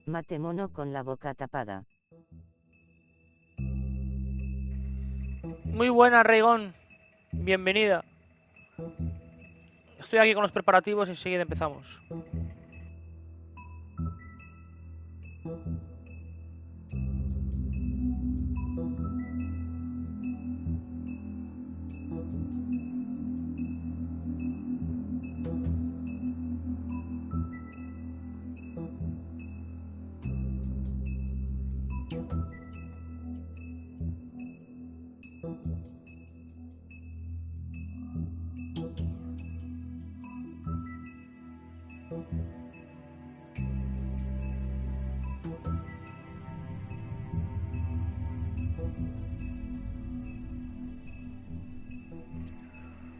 Mate mono con la boca tapada. Muy buena, ReiGoN. Bienvenida. Estoy aquí con los preparativos y enseguida empezamos.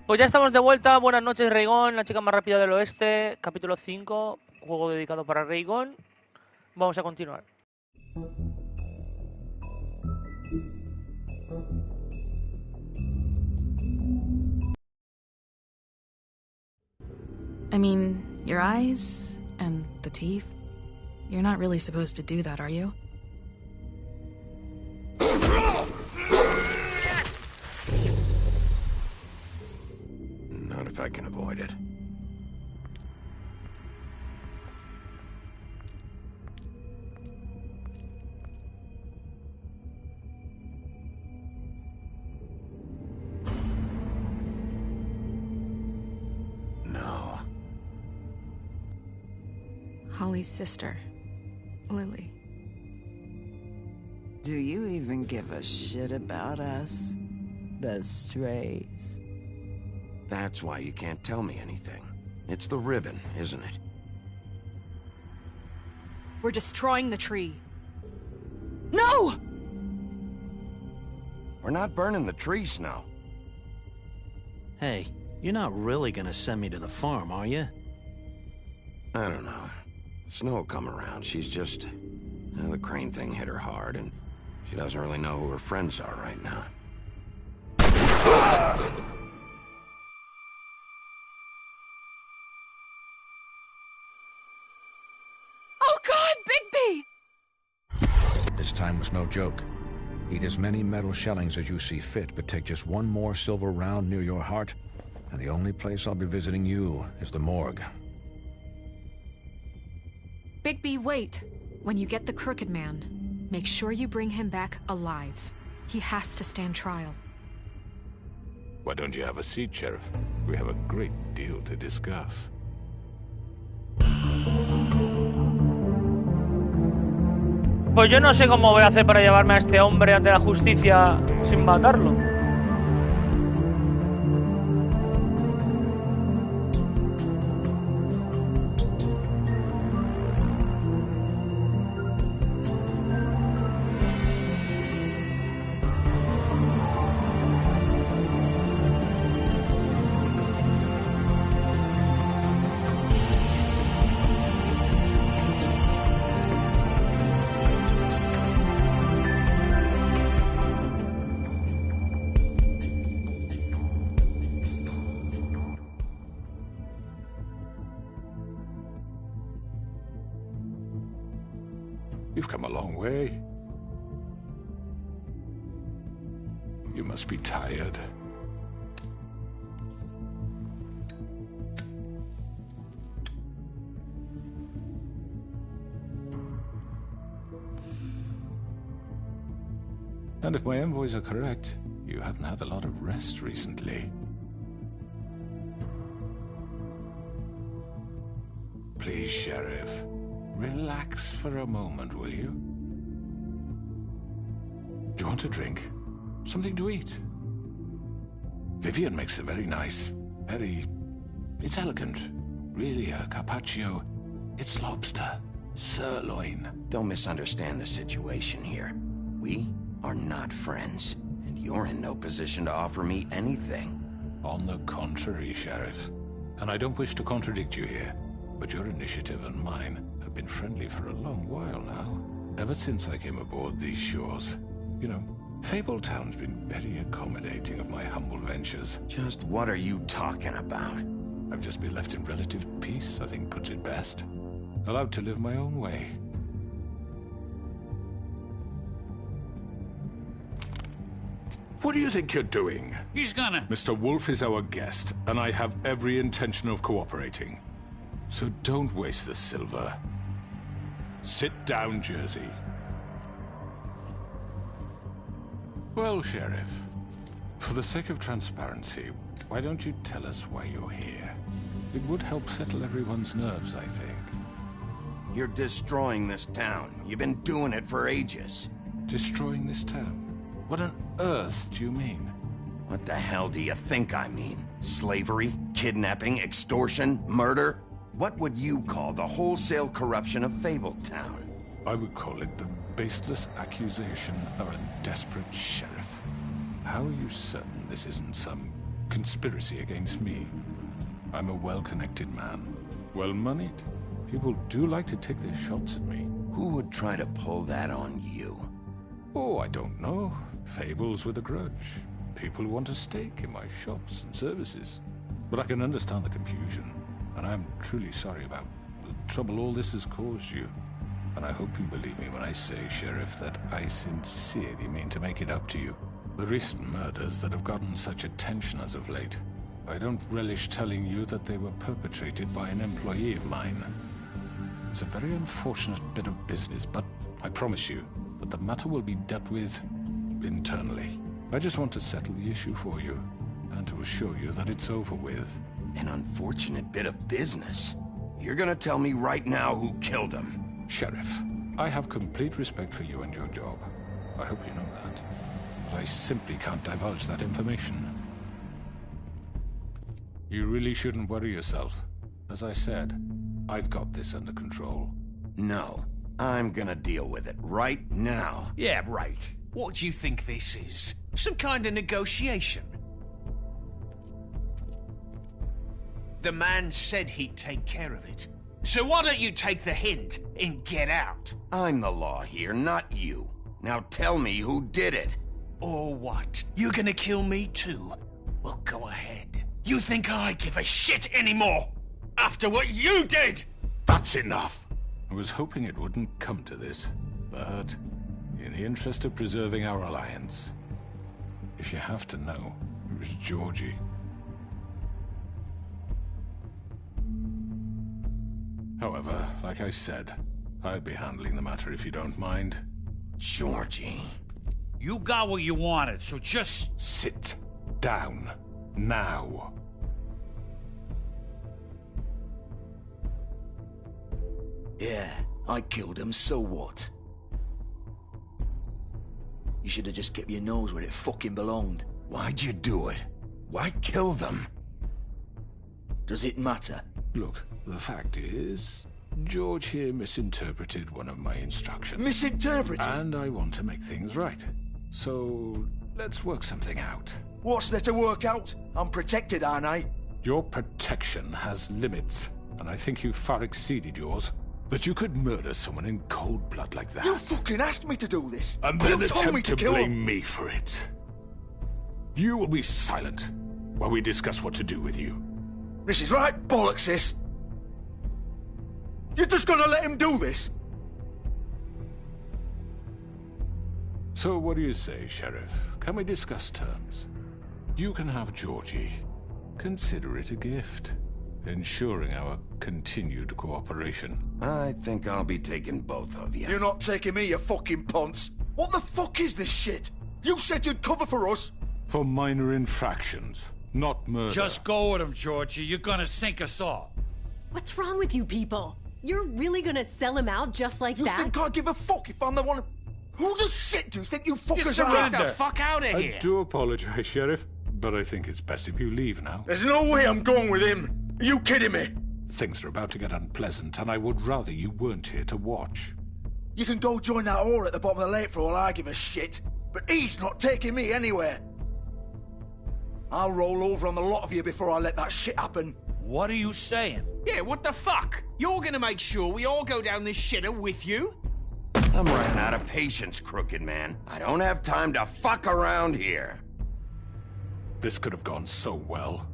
Pues ya estamos de vuelta. Buenas noches, ReiGoN, la chica más rápida del oeste. Capítulo 5, juego dedicado para ReiGoN. Vamos a continuar. I mean, your eyes and the teeth. You're not really supposed to do that, are you? Not if I can avoid it. No. Holly's sister, Lily. Do you even give a shit about us? The strays. That's why you can't tell me anything. It's the ribbon, isn't it? We're destroying the tree. No! We're not burning the tree, Snow. Hey, you're not really gonna send me to the farm, are you? I don't know. Snow will come around. She's just... the crane thing hit her hard, and she doesn't really know who her friends are right now. Oh God, Bigby! This time was no joke. Eat as many metal shellings as you see fit, but take just one more silver round near your heart, and the only place I'll be visiting you is the morgue. Bigby, wait. When you get the Crooked Man, make sure you bring him back alive. He has to stand trial. Why don't you have a seat, Sheriff? We have a great deal to discuss. Pues yo no sé cómo voy a hacer para llevarme a este hombre ante la justicia sin matarlo. You've come a long way. You must be tired. And if my envoys are correct, you haven't had a lot of rest recently. Please, Sheriff, relax for a moment, will you? Do you want a drink? Something to eat? Vivian makes a very nice, it's elegant. Really a carpaccio. It's lobster. Sirloin. Don't misunderstand the situation here. We are not friends, and you're in no position to offer me anything. On the contrary, Sheriff. And I don't wish to contradict you here, but your initiative and mine have been friendly for a long while now. Ever since I came aboard these shores. You know, Fabletown's been very accommodating of my humble ventures. Just what are you talking about? I've just been left in relative peace, I think puts it best. Allowed to live my own way. What do you think you're doing? He's gonna... Mr. Wolf is our guest, and I have every intention of cooperating. So don't waste the silver. Sit down, Jersey. Well, Sheriff, for the sake of transparency, why don't you tell us why you're here? It would help settle everyone's nerves, I think. You're destroying this town. You've been doing it for ages. Destroying this town? What on earth do you mean? What the hell do you think I mean? Slavery? Kidnapping? Extortion? Murder? What would you call the wholesale corruption of Fabletown? I would call it the baseless accusation of a desperate sheriff. How are you certain this isn't some conspiracy against me? I'm a well-connected man, well-moneyed. People do like to take their shots at me. Who would try to pull that on you? Oh, I don't know. Fables with a grudge. People who want a stake in my shops and services. But I can understand the confusion, and I'm truly sorry about the trouble all this has caused you. And I hope you believe me when I say, Sheriff, that I sincerely mean to make it up to you. The recent murders that have gotten such attention as of late, I don't relish telling you that they were perpetrated by an employee of mine. It's a very unfortunate bit of business, but I promise you that the matter will be dealt with internally. I just want to settle the issue for you, and to assure you that it's over with. An unfortunate bit of business? You're gonna tell me right now who killed him? Sheriff, I have complete respect for you and your job. I hope you know that. But I simply can't divulge that information. You really shouldn't worry yourself. As I said, I've got this under control. No, I'm gonna deal with it right now. Yeah, right. What do you think this is? Some kind of negotiation? The man said he'd take care of it. So why don't you take the hint and get out? I'm the law here, not you. Now tell me who did it. Or what? You gonna kill me too? Well, go ahead. You think I give a shit anymore? After what you did? That's enough! I was hoping it wouldn't come to this, but in the interest of preserving our alliance, if you have to know, it was Georgie. However, like I said, I'll be handling the matter if you don't mind. Georgie. You got what you wanted, so just... Sit down. Now. Yeah, I killed him, so what? You should have just kept your nose where it fucking belonged. Why'd you do it? Why kill them? Does it matter? Look, the fact is, George here misinterpreted one of my instructions. Misinterpreted? And I want to make things right. So, let's work something out. What's there to work out? I'm protected, aren't I? Your protection has limits, and I think you've far exceeded yours. That you could murder someone in cold blood like that. You fucking asked me to do this! And then you told me attempt to kill blame him. me for it. You will be silent while we discuss what to do with you. This is right bollocks, sis. You're just gonna let him do this? So what do you say, Sheriff? Can we discuss terms? You can have Georgie. Consider it a gift, ensuring our continued cooperation. I think I'll be taking both of you. You're not taking me, you fucking ponce. What the fuck is this shit? You said you'd cover for us. For minor infractions, not murder. Just go with him, Georgie. You're gonna sink us all. What's wrong with you people? You're really gonna sell him out just like that? You think I give a fuck if I'm the one... Who the shit do you think you fuckers are? Get Get the fuck out of here! I do apologize, Sheriff, but I think it's best if you leave now. There's no way I'm going with him. Are you kidding me? Things are about to get unpleasant, and I would rather you weren't here to watch. You can go join that whore at the bottom of the lake for all I give a shit. But he's not taking me anywhere. I'll roll over on the lot of you before I let that shit happen. What are you saying? Yeah, what the fuck? You're gonna make sure we all go down this shitter with you? I'm running out of patience, crooked man. I don't have time to fuck around here. This could have gone so well.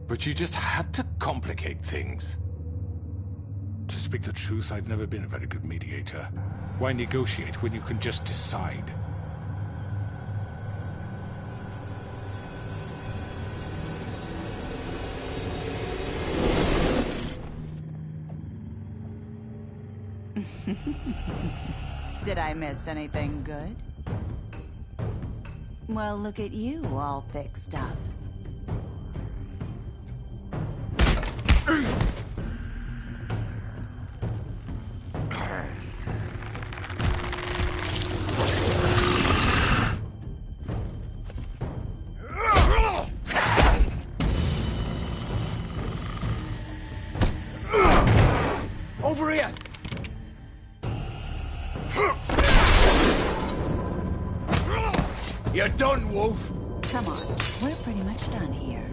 But you just had to complicate things. To speak the truth, I've never been a very good mediator. Why negotiate when you can just decide? Did I miss anything good? Well, look at you, all fixed up. Over here! You're done, Wolf. Come on, we're pretty much done here.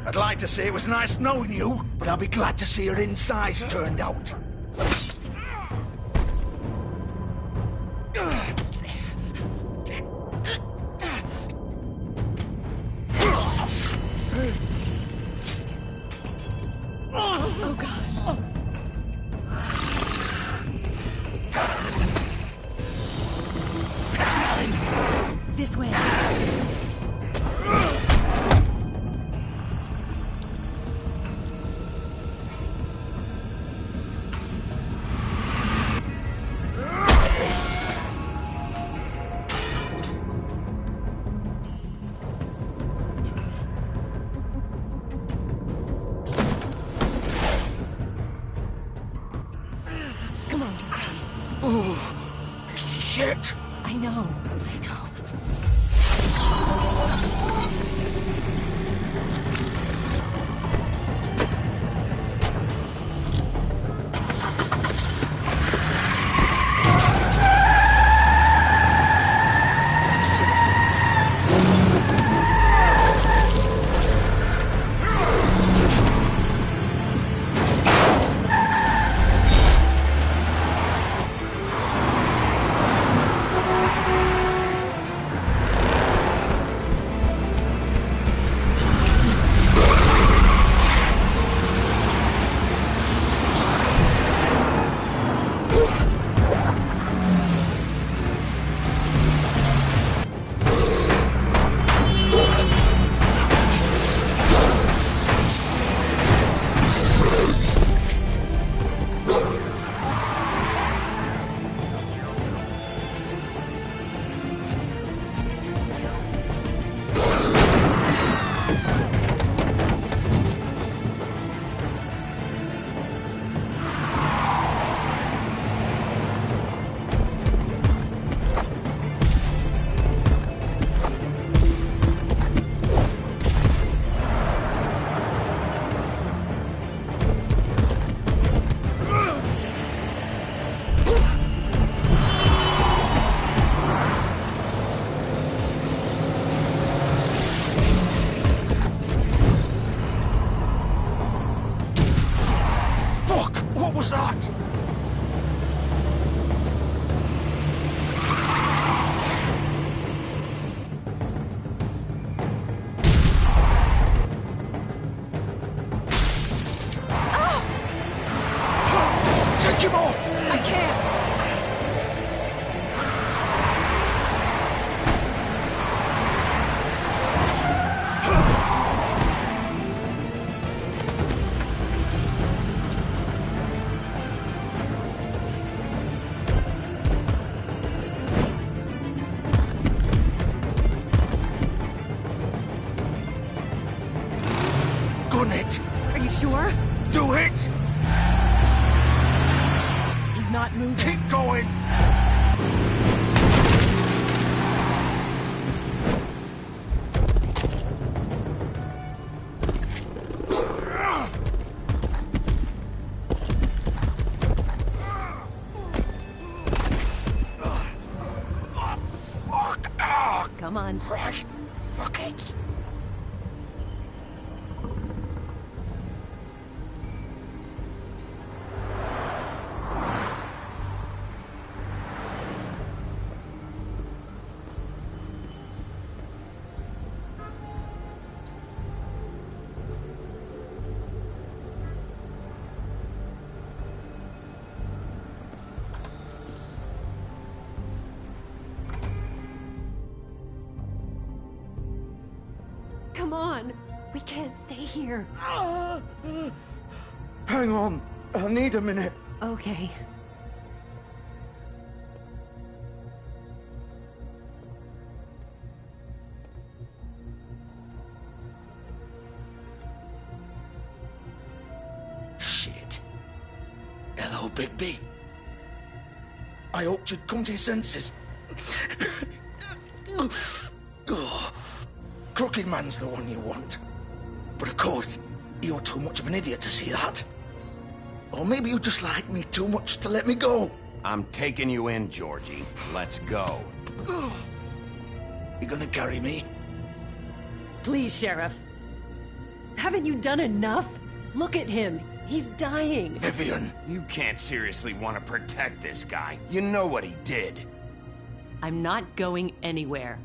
I'd like to say it was nice knowing you, but I'll be glad to see your insides turned out. Oh, God. This way. Come on, Georgie. Oh, shit! I know. What was that? Take him off! I can't. sure? Do it! He's not moving. Keep going! Come on. Right. Fuck it. Come on. We can't stay here. Hang on. I need a minute. Okay. Shit. Hello, Bigby. I hoped you'd come to your senses. Oh. Crooked Man's the one you want. But of course, you're too much of an idiot to see that. Or maybe you just like me too much to let me go. I'm taking you in, Georgie. Let's go. You gonna carry me? Please, Sheriff. Haven't you done enough? Look at him. He's dying. Vivian. You can't seriously want to protect this guy. You know what he did. I'm not going anywhere.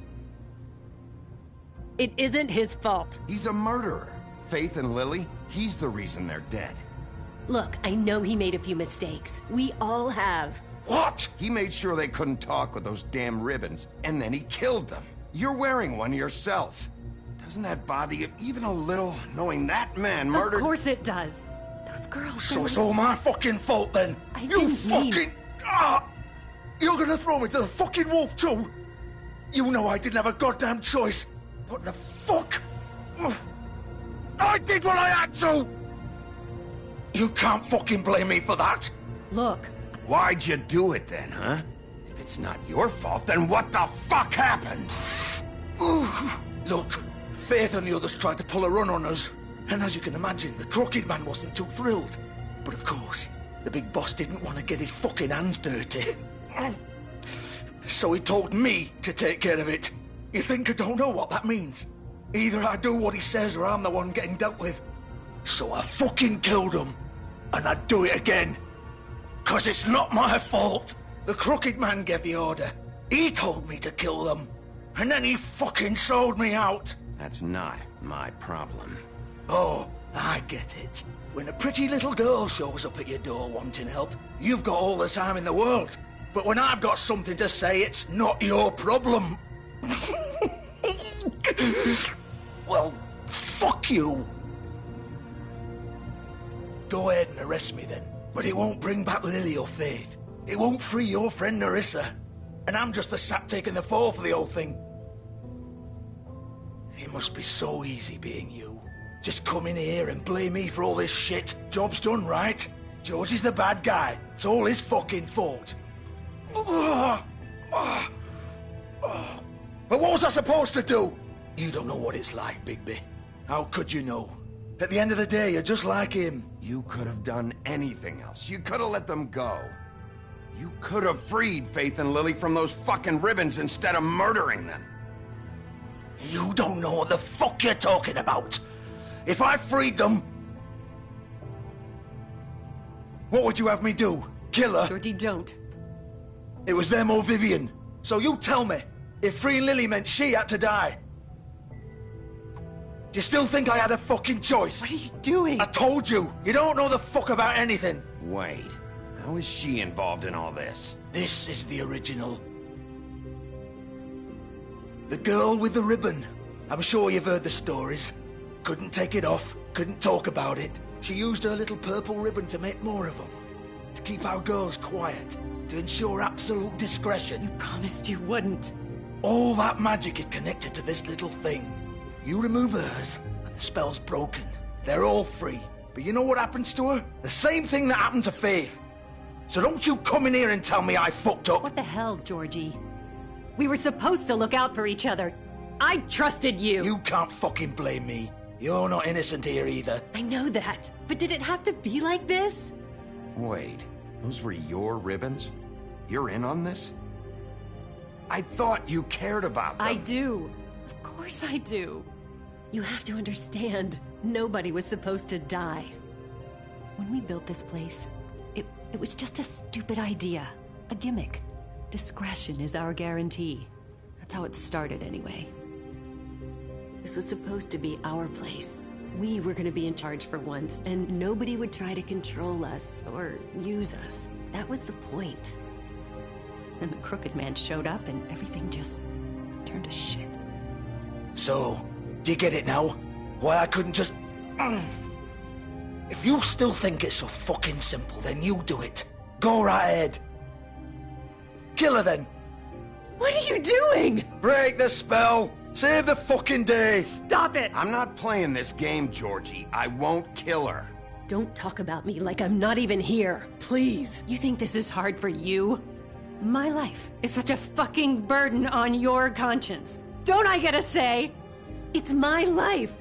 It isn't his fault. He's a murderer. Faith and Lily, he's the reason they're dead. Look, I know he made a few mistakes. We all have. What? He made sure they couldn't talk with those damn ribbons, and then he killed them. You're wearing one yourself. Doesn't that bother you even a little, knowing that man murdered— Of course it does. Those girls— So it's all my fucking fault then? I didn't mean— You're gonna throw me to the fucking wolf too? You know I didn't have a goddamn choice. What the fuck? I did what I had to! You can't fucking blame me for that. Look. Why'd you do it then, huh? If it's not your fault, then what the fuck happened? Look, Faith and the others tried to pull a run on us. And as you can imagine, the Crooked Man wasn't too thrilled. But of course, the big boss didn't want to get his fucking hands dirty. So he told me to take care of it. You think I don't know what that means? Either I do what he says or I'm the one getting dealt with. So I fucking killed him. And I'd do it again. 'Cause it's not my fault. The Crooked Man gave the order. He told me to kill them. And then he fucking sold me out. That's not my problem. Oh, I get it. When a pretty little girl shows up at your door wanting help, you've got all the time in the world. But when I've got something to say, it's not your problem. Well, fuck you. Go ahead and arrest me then. But it won't bring back Lily or Faith. It won't free your friend Nerissa. And I'm just the sap taking the fall for the whole thing. It must be so easy being you. Just come in here and blame me for all this shit. Job's done, right? George is the bad guy. It's all his fucking fault. But what was I supposed to do? You don't know what it's like, Bigby. How could you know? At the end of the day, you're just like him. You could have done anything else. You could have let them go. You could have freed Faith and Lily from those fucking ribbons instead of murdering them. You don't know what the fuck you're talking about. If I freed them... What would you have me do? Kill her? Georgie, don't. It was them or Vivian. So you tell me, if freeing Lily meant she had to die, do you still think I had a fucking choice? What are you doing? I told you, you don't know the fuck about anything. Wait, how is she involved in all this? This is the original. The girl with the ribbon. I'm sure you've heard the stories. Couldn't take it off, couldn't talk about it. She used her little purple ribbon to make more of them. To keep our girls quiet. To ensure absolute discretion. You promised you wouldn't. All that magic is connected to this little thing. You remove hers, and the spell's broken. They're all free. But you know what happens to her? The same thing that happened to Faith. So don't you come in here and tell me I fucked up. What the hell, Georgie? We were supposed to look out for each other. I trusted you. You can't fucking blame me. You're not innocent here either. I know that. But did it have to be like this? Wait, those were your ribbons? You're in on this? I thought you cared about them. I do. Of course I do. You have to understand, nobody was supposed to die. When we built this place, it was just a stupid idea. A gimmick. Discretion is our guarantee. That's how it started anyway. This was supposed to be our place. We were gonna be in charge for once, and nobody would try to control us or use us. That was the point. Then the Crooked Man showed up and everything just turned to shit. So, do you get it now? Why I couldn't just... If you still think it's so fucking simple, then you do it. Go right ahead. Kill her then. What are you doing? Break the spell. Save the fucking day. Stop it. I'm not playing this game, Georgie. I won't kill her. Don't talk about me like I'm not even here. Please. You think this is hard for you? My life is such a fucking burden on your conscience. Don't I get a say? It's my life.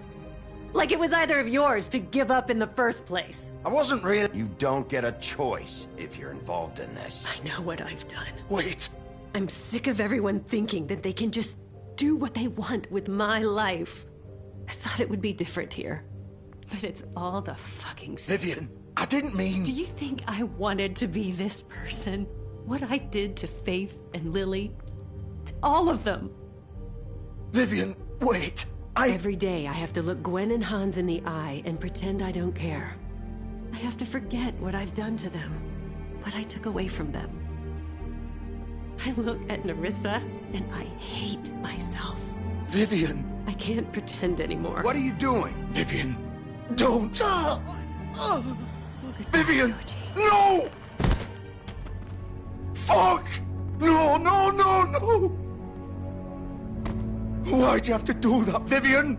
Like it was either of yours to give up in the first place. I wasn't really... You don't get a choice if you're involved in this. I know what I've done. Wait. I'm sick of everyone thinking that they can just do what they want with my life. I thought it would be different here. But it's all the fucking same. Vivian, I didn't mean... Do you think I wanted to be this person? What I did to Faith and Lily? To all of them? Vivian, wait. Every day I have to look Gwen and Hans in the eye and pretend I don't care. I have to forget what I've done to them. What I took away from them. I look at Nerissa and I hate myself. Vivian. I can't pretend anymore. What are you doing? Vivian, don't. Vivian, no! Fuck! No, no, no, no! Why'd you have to do that, Vivian?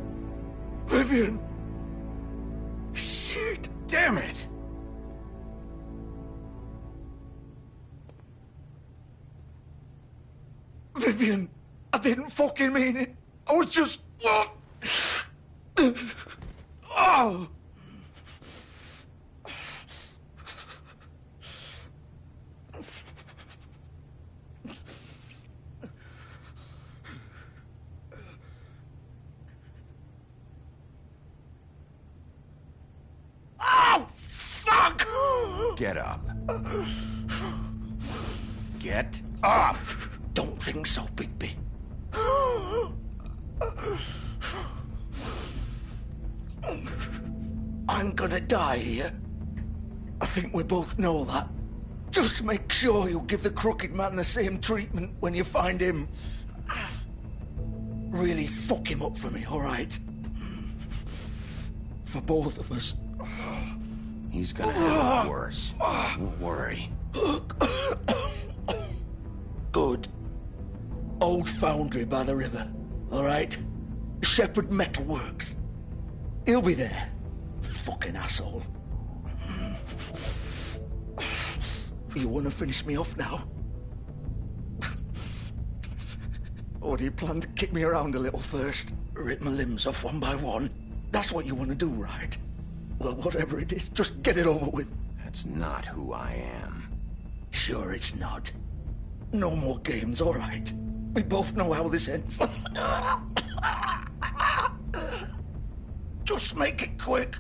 Vivian! Shit! Damn it! Vivian, I didn't fucking mean it. I was just... Oh! Oh, fuck! Get up. Get up! Don't think so, Bigby. I'm gonna die here. I think we both know that. Just make sure you give the Crooked Man the same treatment when you find him. Really fuck him up for me, all right? For both of us. He's gonna have it worse. Don't worry. Good. Old foundry by the river, all right? Shepherd Metalworks. He'll be there. Fucking asshole. You want to finish me off now? Or do you plan to kick me around a little first? Rip my limbs off one by one? That's what you want to do, right? Well, whatever it is, just get it over with. That's not who I am. Sure it's not. No more games, all right? We both know how this ends. Just make it quick.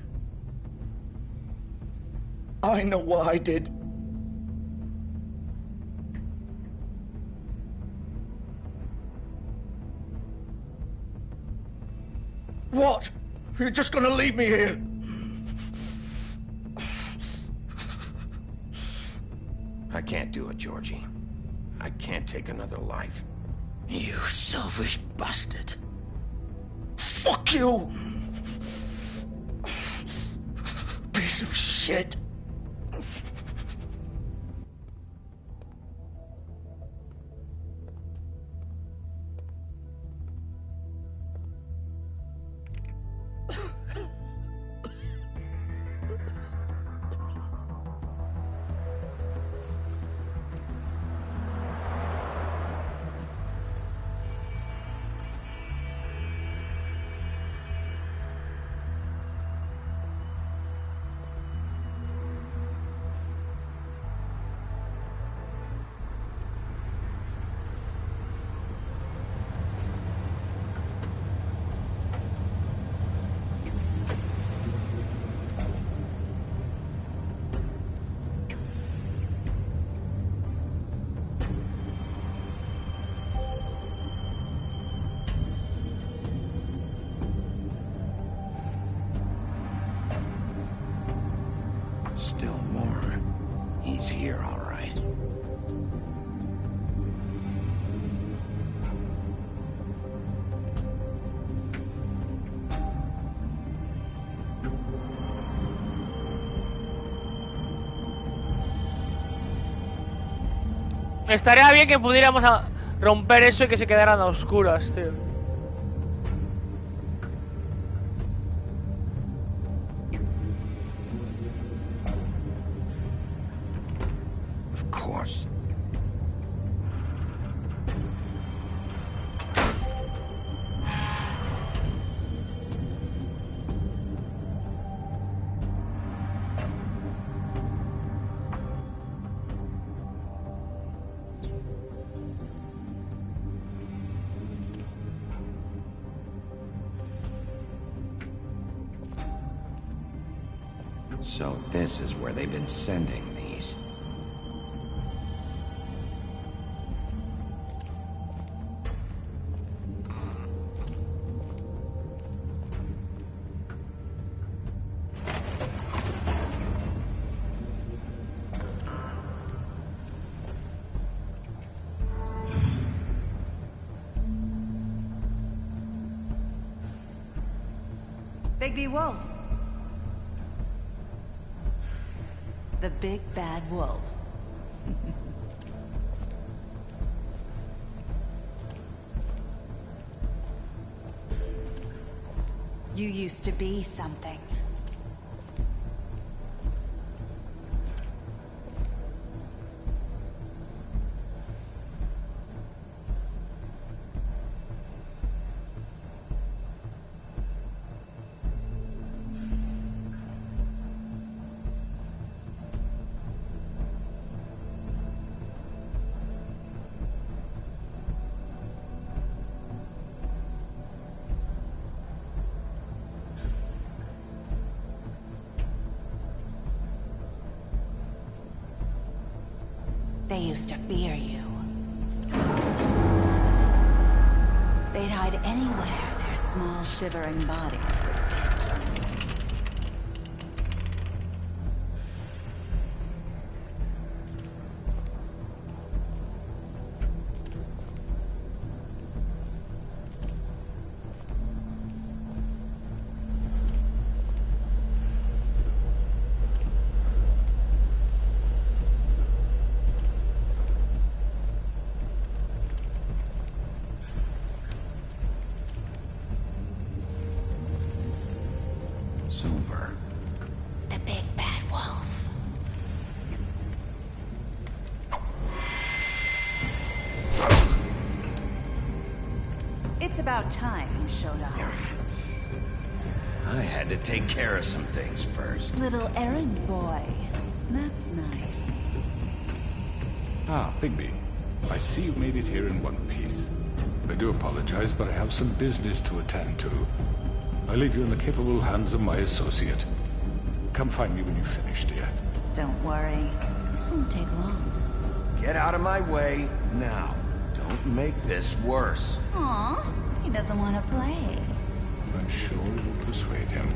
I know what I did. What? You're just gonna leave me here? I can't do it, Georgie. I can't take another life. You selfish bastard. Fuck you! Piece of shit. He's here, all right. Estaría bien que pudiéramos romper eso y que se quedaran a oscuras, tío. Of course. So this is where they've been sending these. Bigby Wolf. The big bad wolf. You used to be something. They used to fear you. They'd hide anywhere their small, shivering bodies would fit. Silver. The big bad wolf. It's about time you showed up. I had to take care of some things first. Little errand boy. That's nice. Ah, Bigby. I see you made it here in one piece. I do apologize, but I have some business to attend to. I leave you in the capable hands of my associate. Come find me when you've finished, dear. Don't worry. This won't take long. Get out of my way now. Don't make this worse. Aw, he doesn't want to play. I'm sure you'll persuade him.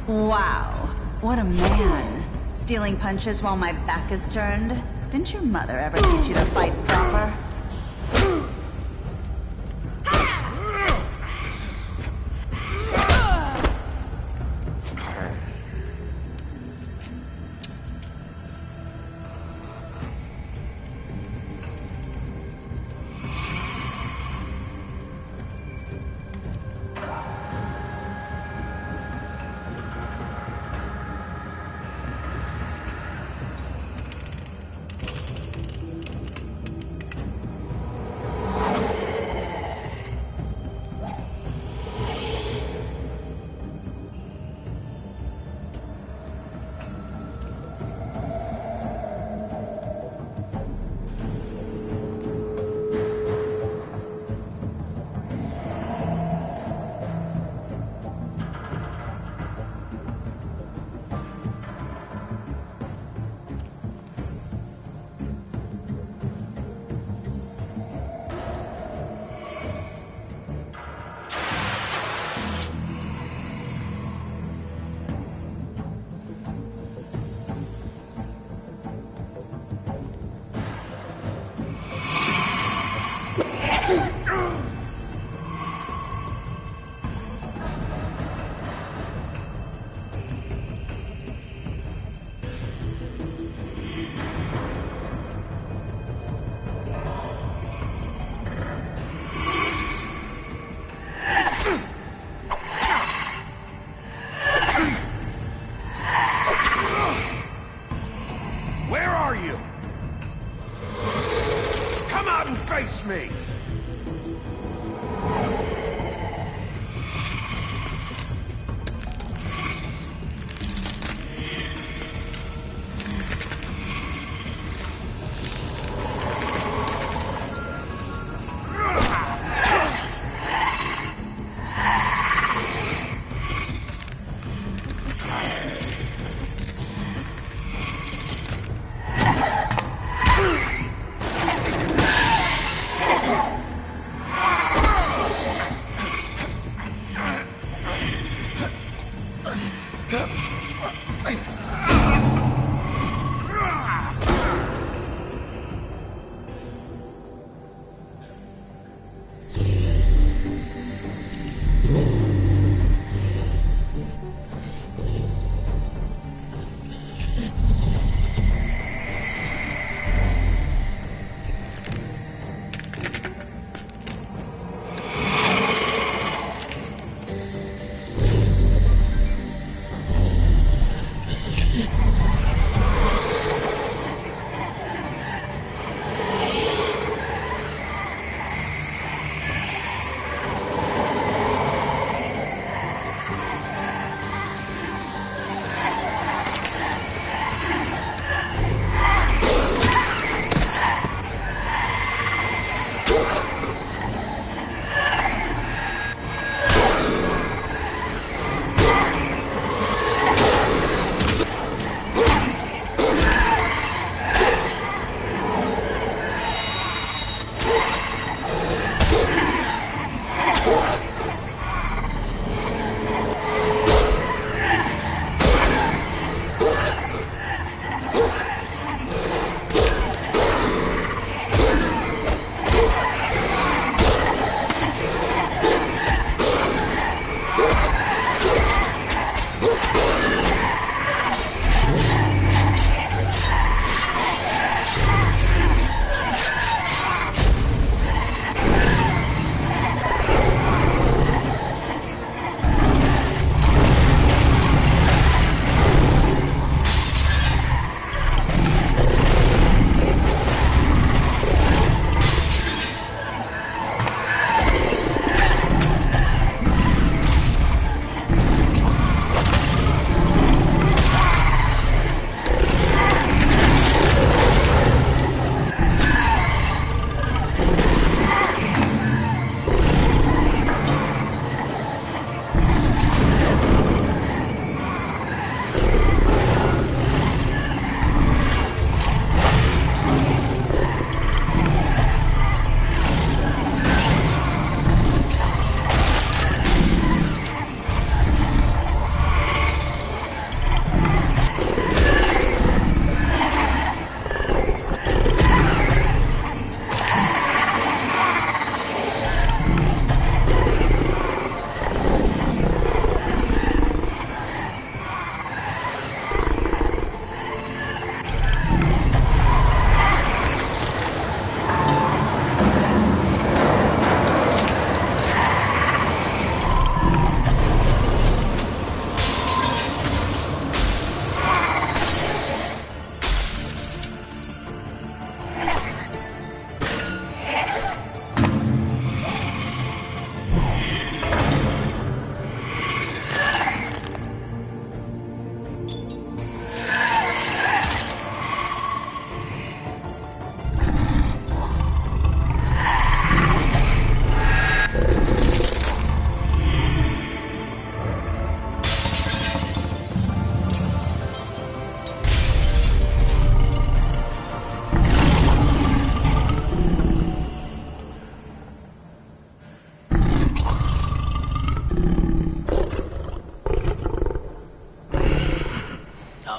Wow, what a man. Stealing punches while my back is turned? Didn't your mother ever teach you to fight proper? Trust me.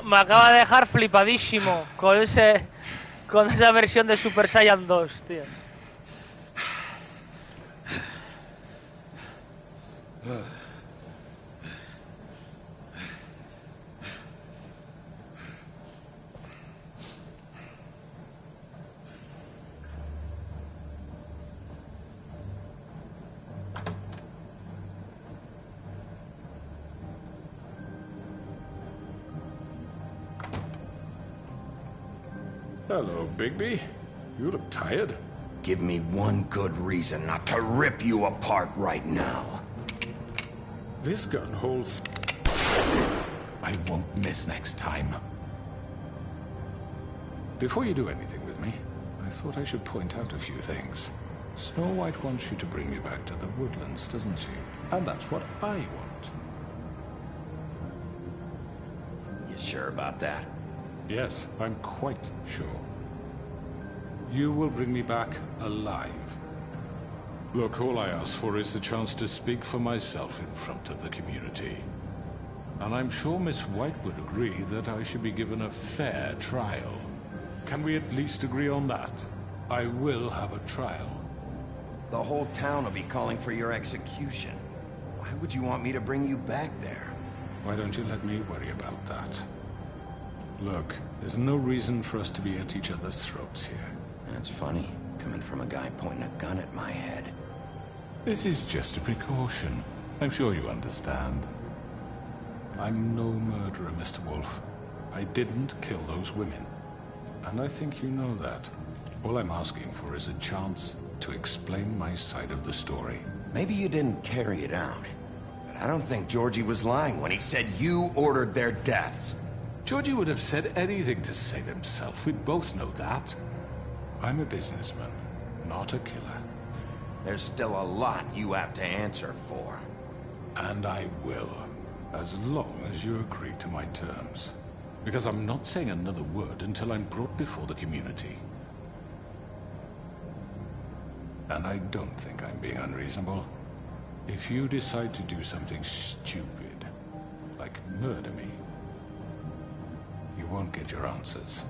Me acaba de dejar flipadísimo con esa versión de Super Saiyan 2, tío. Hello, Bigby. You look tired. Give me one good reason not to rip you apart right now. This gun holds... I won't miss next time. Before you do anything with me, I thought I should point out a few things. Snow White wants you to bring me back to the woodlands, doesn't she? And that's what I want. You sure about that? Yes, I'm quite sure. You will bring me back alive. Look, all I ask for is the chance to speak for myself in front of the community. And I'm sure Miss White would agree that I should be given a fair trial. Can we at least agree on that? I will have a trial. The whole town will be calling for your execution. Why would you want me to bring you back there? Why don't you let me worry about that? Look, there's no reason for us to be at each other's throats here. That's funny, coming from a guy pointing a gun at my head. This is just a precaution. I'm sure you understand. I'm no murderer, Mr. Wolf. I didn't kill those women. And I think you know that. All I'm asking for is a chance to explain my side of the story. Maybe you didn't carry it out, but I don't think Georgie was lying when he said you ordered their deaths. Georgie would have said anything to save himself. We both know that. I'm a businessman, not a killer. There's still a lot you have to answer for. And I will, as long as you agree to my terms. Because I'm not saying another word until I'm brought before the community. And I don't think I'm being unreasonable. If you decide to do something stupid, like murder me, you won't get your answers.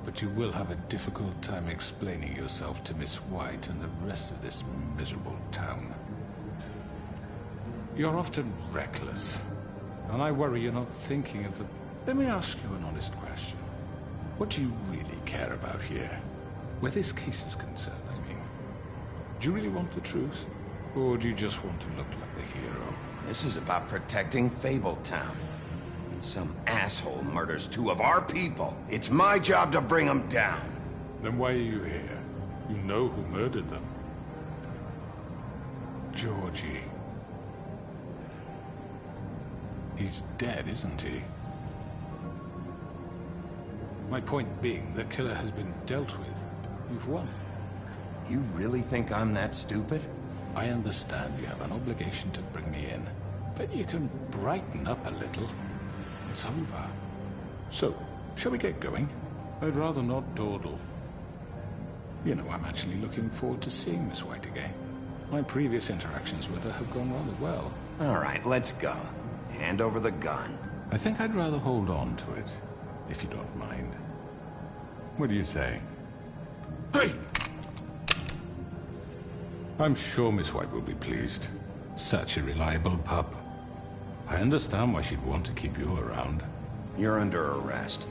But you will have a difficult time explaining yourself to Miss White and the rest of this miserable town. You're often reckless, and I worry you're not thinking of the... Let me ask you an honest question. What do you really care about here? Where this case is concerned, I mean. Do you really want the truth? Or do you just want to look like the hero? This is about protecting Fabletown. When some asshole murders two of our people, it's my job to bring them down. Then why are you here? You know who murdered them. Georgie. He's dead, isn't he? My point being, the killer has been dealt with. You've won. You really think I'm that stupid? I understand you have an obligation to bring me in, but you can brighten up a little. It's over. So, shall we get going? I'd rather not dawdle. You know, I'm actually looking forward to seeing Miss White again. My previous interactions with her have gone rather well. All right, let's go. Hand over the gun. I think I'd rather hold on to it, if you don't mind. What do you say? Hey! I'm sure Miss White will be pleased. Such a reliable pup. I understand why she'd want to keep you around. You're under arrest.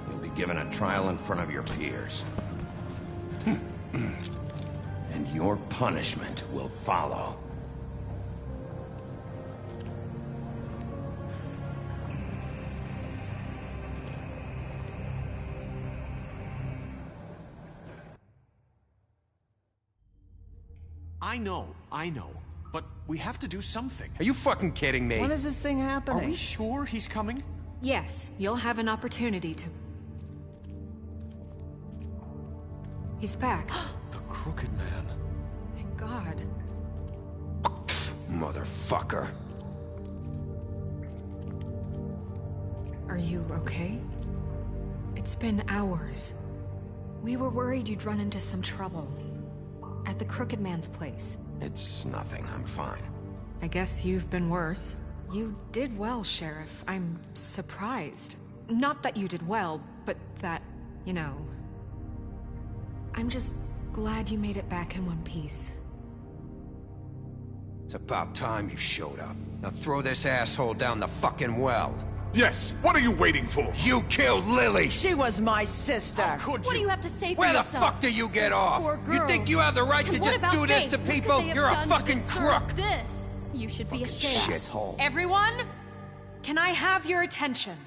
You'll be given a trial in front of your peers. And your punishment will follow. I know. But we have to do something. Are you fucking kidding me? When is this thing happening? Are we sure he's coming? Yes, you'll have an opportunity to... He's back. The Crooked Man. Thank God. Motherfucker. Are you okay? It's been hours. We were worried you'd run into some trouble. At the Crooked Man's place. It's nothing, I'm fine. I guess you've been worse. You did well, Sheriff. I'm surprised. Not that you did well, but that, you know... I'm just glad you made it back in one piece. It's about time you showed up. Now throw this asshole down the fucking well. Yes, what are you waiting for? You killed Lily! She was my sister! What do you have to say for Where yourself? the fuck do you get off? You think you have the right to just do this to people? You're a fucking crook! This? You should be ashamed. Shithole. Everyone, can I have your attention?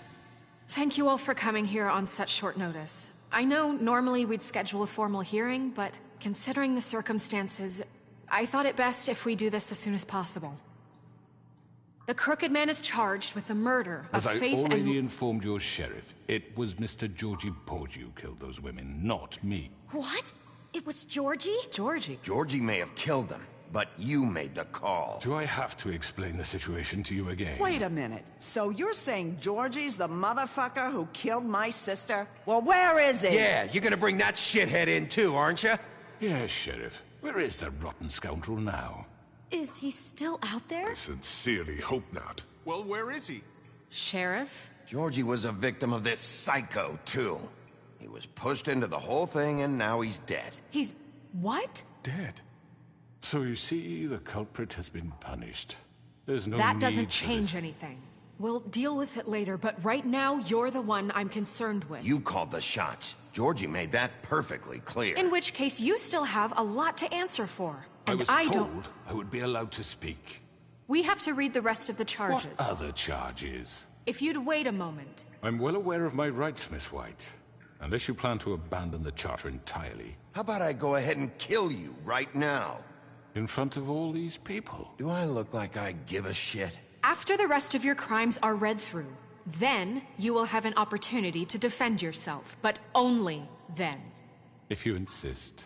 Thank you all for coming here on such short notice. I know normally we'd schedule a formal hearing, but considering the circumstances, I thought it best if we do this as soon as possible. The Crooked Man is charged with the murder of As I Faith already informed your sheriff, it was Mr. Georgie Porgy who killed those women, not me. What? It was Georgie? Georgie may have killed them, but you made the call. Do I have to explain the situation to you again? Wait a minute. So you're saying Georgie's the motherfucker who killed my sister? Well, where is he? Yeah, you're gonna bring that shithead in too, aren't you? Yes, Sheriff. Where is that rotten scoundrel now? Is he still out there? I sincerely hope not. Well, where is he? Sheriff? Georgie was a victim of this psycho, too. He was pushed into the whole thing, and now he's dead. He's... what? Dead. So you see, the culprit has been punished. There's no That need doesn't for change this. anything. We'll deal with it later, but right now, you're the one I'm concerned with. You called the shots. Georgie made that perfectly clear. In which case, you still have a lot to answer for. I And was I told don't... I would be allowed to speak. We have to read the rest of the charges. What other charges? If you'd wait a moment. I'm well aware of my rights, Miss White. Unless you plan to abandon the charter entirely. How about I go ahead and kill you right now? In front of all these people? Do I look like I give a shit? After the rest of your crimes are read through, then you will have an opportunity to defend yourself, but only then. If you insist.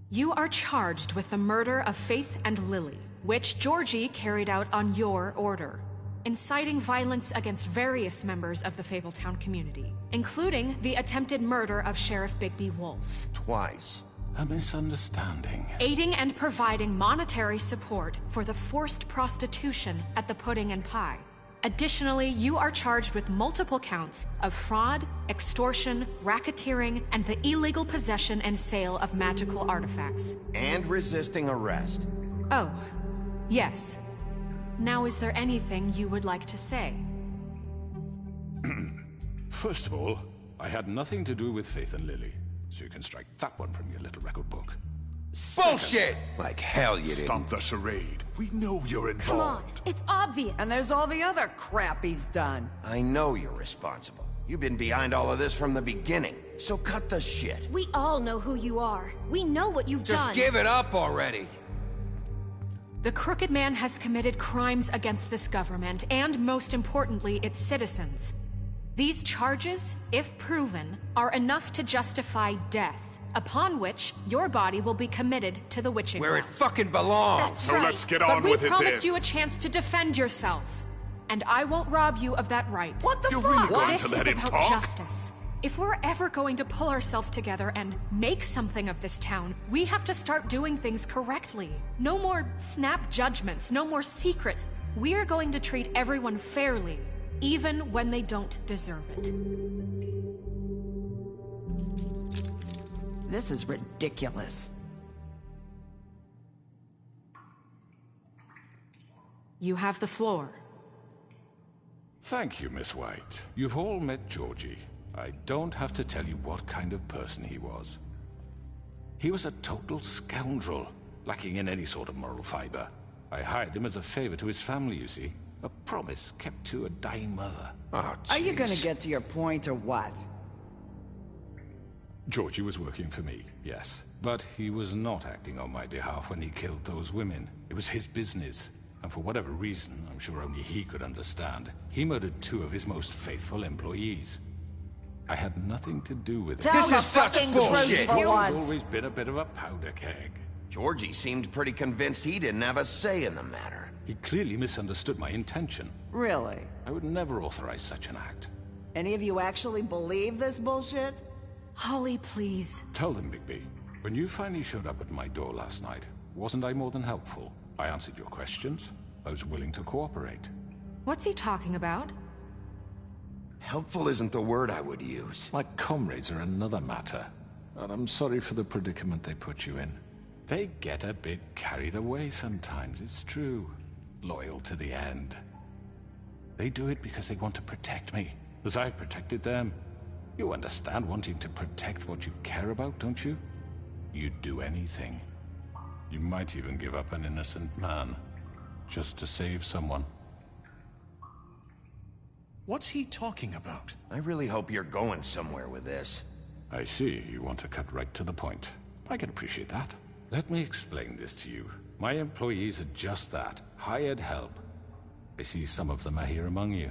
You are charged with the murder of Faith and Lily, which Georgie carried out on your order, inciting violence against various members of the Fabletown community, including the attempted murder of Sheriff Bigby Wolf. Twice. A misunderstanding. Aiding and providing monetary support for the forced prostitution at the Pudding and Pie. Additionally, you are charged with multiple counts of fraud, extortion, racketeering, and the illegal possession and sale of magical artifacts. And resisting arrest. Oh, yes. Now, is there anything you would like to say? First of all, I had nothing to do with Faith and Lily, so you can strike that one from your little record book. Bullshit! Like hell you didn't. Stop the charade. We know you're involved. Come on, it's obvious. And there's all the other crap he's done. I know you're responsible. You've been behind all of this from the beginning, so cut the shit. We all know who you are. We know what you've done. Just give it up already. The Crooked Man has committed crimes against this government, and most importantly, its citizens. These charges, if proven, are enough to justify death, upon which your body will be committed to the witching Where it ground. fucking belongs. That's So right. let's get But on we with it then. promised you a chance to defend yourself, and I won't rob you of that right. What the You're fuck? really going This to let is him about talk? justice. If we're ever going to pull ourselves together and make something of this town, we have to start doing things correctly. No more snap judgments, no more secrets. We are going to treat everyone fairly, even when they don't deserve it. This is ridiculous. You have the floor. Thank you, Miss White. You've all met Georgie. I don't have to tell you what kind of person he was. He was a total scoundrel, lacking in any sort of moral fiber. I hired him as a favor to his family, you see. A promise kept to a dying mother. Oh, Are you gonna jeez. get to your point or what? Georgie was working for me, yes. But he was not acting on my behalf when he killed those women. It was his business. And for whatever reason, I'm sure only he could understand, he murdered 2 of his most faithful employees. I had nothing to do with it. Tell the fucking truth He's for once. always been a bit of a powder keg. Georgie seemed pretty convinced he didn't have a say in the matter. He clearly misunderstood my intention. Really? I would never authorize such an act. Any of you actually believe this bullshit? Holly, please. Tell them, Bigby. When you finally showed up at my door last night, wasn't I more than helpful? I answered your questions. I was willing to cooperate. What's he talking about? Helpful isn't the word I would use. My comrades are another matter. And I'm sorry for the predicament they put you in. They get a bit carried away sometimes, it's true. Loyal to the end. They do it because they want to protect me, as I protected them. You understand wanting to protect what you care about, don't you? You'd do anything. You might even give up an innocent man, just to save someone. What's he talking about? I really hope you're going somewhere with this. I see you want to cut right to the point. I can appreciate that. Let me explain this to you. My employees are just that, hired help. I see some of them are here among you.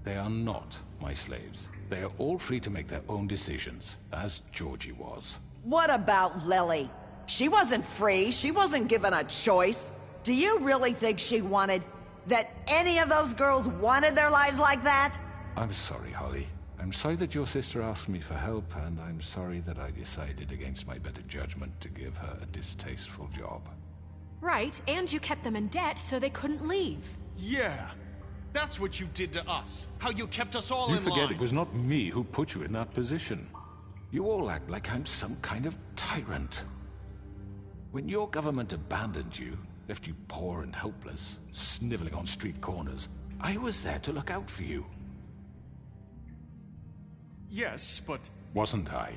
They are not my slaves. They are all free to make their own decisions, as Georgie was. What about Lily? She wasn't free. She wasn't given a choice. Do you really think she wanted... that any of those girls wanted their lives like that? I'm sorry, Holly. I'm sorry that your sister asked me for help, and I'm sorry that I decided against my better judgment to give her a distasteful job. Right, and you kept them in debt so they couldn't leave. Yeah. That's what you did to us. How you kept us all You in forget line. it was not me who put you in that position. You all act like I'm some kind of tyrant. When your government abandoned you, left you poor and helpless, sniveling on street corners, I was there to look out for you. Yes, but... Wasn't I?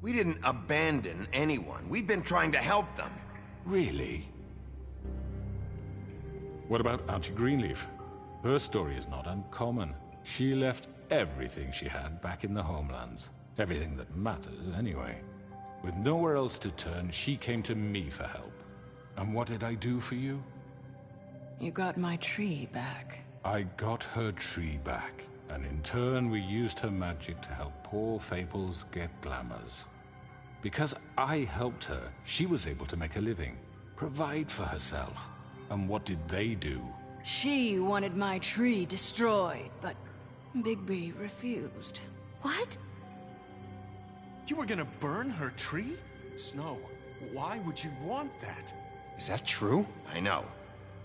We didn't abandon anyone. We've been trying to help them. Really? What about Auntie Greenleaf? Her story is not uncommon. She left everything she had back in the homelands. Everything that matters, anyway. With nowhere else to turn, she came to me for help. And what did I do for you? You got my tree back. I got her tree back, and in turn we used her magic to help poor Fables get glamours. Because I helped her, she was able to make a living, provide for herself. And what did they do? She wanted my tree destroyed, but Bigby refused. What? You were gonna burn her tree? Snow, why would you want that? Is that true? I know.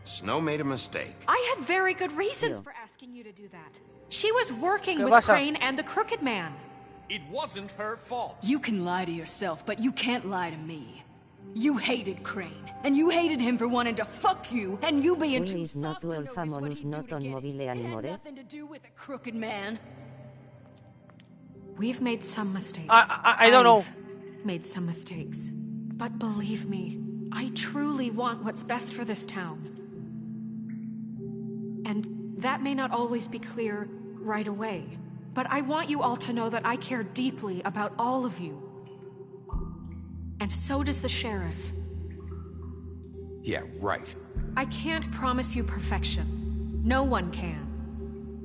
Snow made a mistake. I had very good reasons for asking you to do that. She was working ¿Qué with pasa? Crane and the Crooked Man. It wasn't her fault. You can lie to yourself, but you can't lie to me. You hated Crane, and you hated him for wanting to fuck you, and you being too Is not soft to well notice what famonus he'd do not to on get it. mobile It had animore. nothing to do with the Crooked Man. We've made some mistakes. I don't know. I've made some mistakes. But believe me, I truly want what's best for this town. And that may not always be clear right away. But I want you all to know that I care deeply about all of you. And so does the sheriff. Yeah, right. I can't promise you perfection. No one can.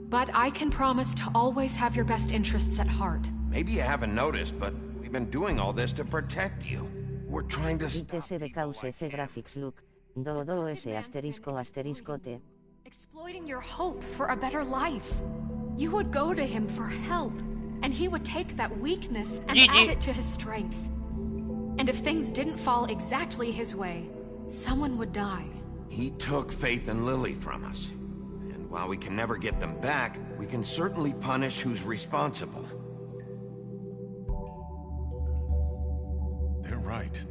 But I can promise to always have your best interests at heart. Maybe you haven't noticed, but we've been doing all this to protect you. We're trying to ITSB cause C graphics look. Do S asterisco asterisco T. Exploiting your hope for a better life. You would go to him for help, and he would take that weakness and add it to his strength. And if things didn't fall exactly his way, someone would die. He took Faith and Lily from us. And while we can never get them back, we can certainly punish who's responsible. They're right.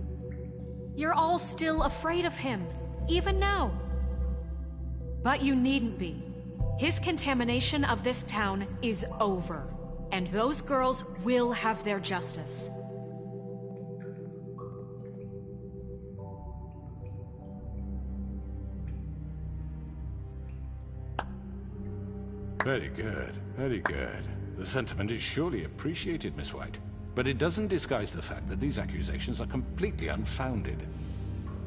You're all still afraid of him, even now. But you needn't be. His contamination of this town is over, and those girls will have their justice. Very good, very good. The sentiment is surely appreciated, Miss White. But it doesn't disguise the fact that these accusations are completely unfounded.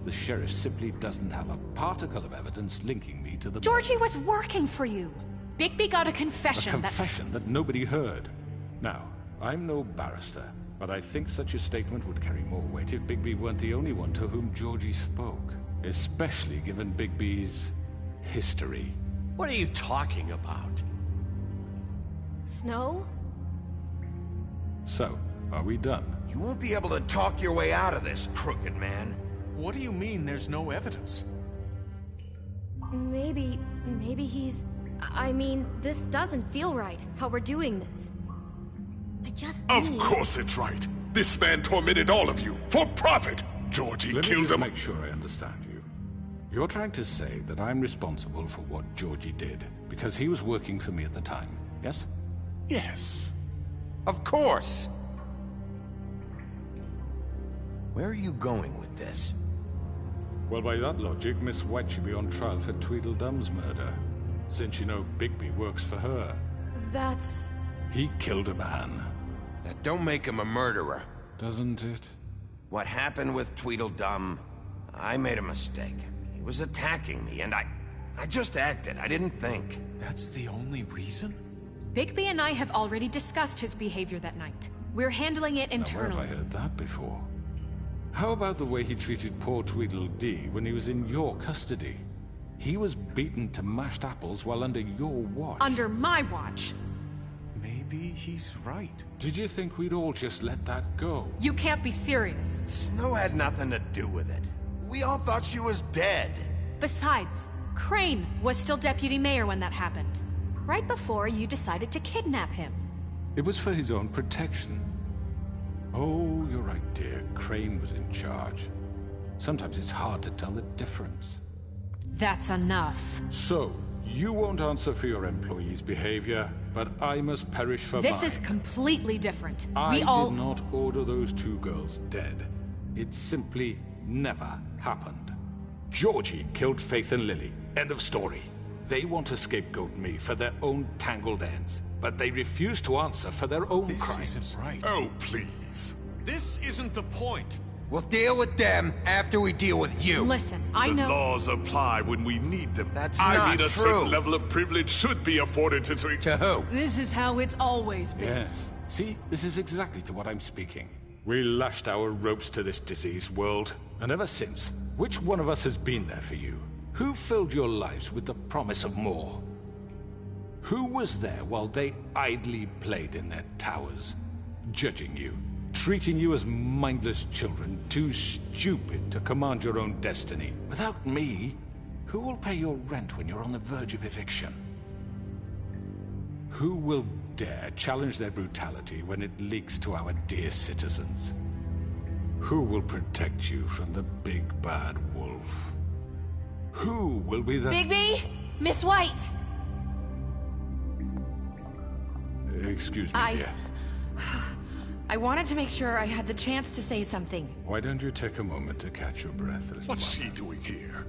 The sheriff simply doesn't have a particle of evidence linking me to the... Georgie was working for you. Bigby got a A confession confession that nobody heard. Now, I'm no barrister, but I think such a statement would carry more weight if Bigby weren't the only one to whom Georgie spoke. Especially given Bigby's history. What are you talking about? Snow? So, are we done? You won't be able to talk your way out of this, crooked man. What do you mean there's no evidence? Maybe he's... I mean, this doesn't feel right, how we're doing this. I just Of need... course it's right. This man tormented all of you for profit. Georgie Let me killed just him. make sure I understand you. You're trying to say that I'm responsible for what Georgie did because he was working for me at the time, yes? Yes. Of course. Where are you going with this? Well, by that logic, Miss White should be on trial for Tweedledum's murder, since you know Bigby works for her. that's... He killed a man. That don't make him a murderer. Doesn't it? What happened with Tweedledum, I made a mistake. He was attacking me, and I just acted. I didn't think. That's the only reason? Bigby and I have already discussed his behavior that night. We're handling it internally. Now, where have I heard that before? How about the way he treated poor Tweedledee when he was in your custody? He was beaten to mashed apples while under your watch. Under my watch? Maybe he's right. Did you think we'd all just let that go? You can't be serious. Snow had nothing to do with it. We all thought she was dead. Besides, Crane was still deputy mayor when that happened. Right before you decided to kidnap him. It was for his own protection. Oh, you're right, dear. Crane was in charge. Sometimes it's hard to tell the difference. That's enough. So, you won't answer for your employees' behavior, but I must perish for mine. This is completely different. I did not order those two girls dead. It simply never happened. Georgie killed Faith and Lily. End of story. They want to scapegoat me for their own tangled ends, but they refuse to answer for their own crimes. This isn't right. Oh, please. This isn't the point. We'll deal with them after we deal with you. Listen, I know... The laws apply when we need them. That's I not mean, a true. certain level of privilege should be afforded to... To who? This is how it's always been. Yes. See, this is exactly to what I'm speaking. We lashed our ropes to this diseased world, and ever since, which one of us has been there for you? Who filled your lives with the promise of more? Who was there while they idly played in their towers, judging you, treating you as mindless children, too stupid to command your own destiny? Without me, who will pay your rent when you're on the verge of eviction? Who will dare challenge their brutality when it leaks to our dear citizens? Who will protect you from the big bad wolf? Who will be the... Bigby! Miss White! Excuse me, dear. I wanted to make sure I had the chance to say something. Why don't you take a moment to catch your breath? What's she doing here?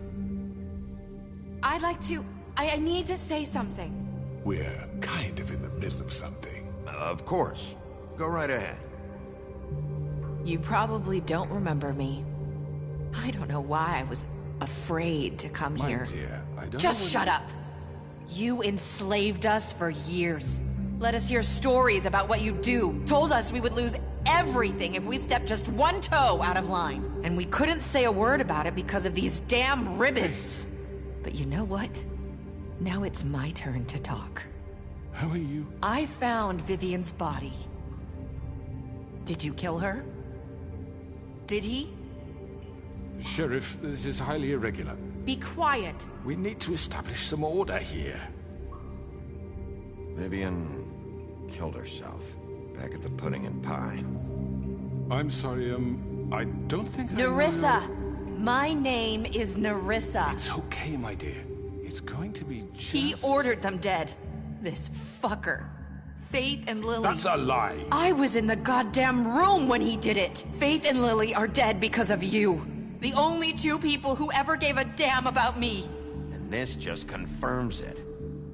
I'd like to... I need to say something. We're kind of in the middle of something. Of course. Go right ahead. You probably don't remember me. I don't know why I was afraid to come My here. dear, I don't Just know shut up. You enslaved us for years. Let us hear stories about what you do. Told us we would lose everything if we stepped just one toe out of line. And we couldn't say a word about it because of these damn ribbons. But you know what? Now it's my turn to talk. How are you? I found Vivian's body. Did you kill her? Did he? Sheriff, this is highly irregular. Be quiet. We need to establish some order here. Vivian killed herself back at the Pudding and Pie. I'm sorry, I don't think Nerissa! My name is Nerissa. It's okay, my dear. It's going to be just... He ordered them dead. This fucker. Faith and Lily... That's a lie! I was in the goddamn room when he did it! Faith and Lily are dead because of you. The only two people who ever gave a damn about me. And this just confirms it.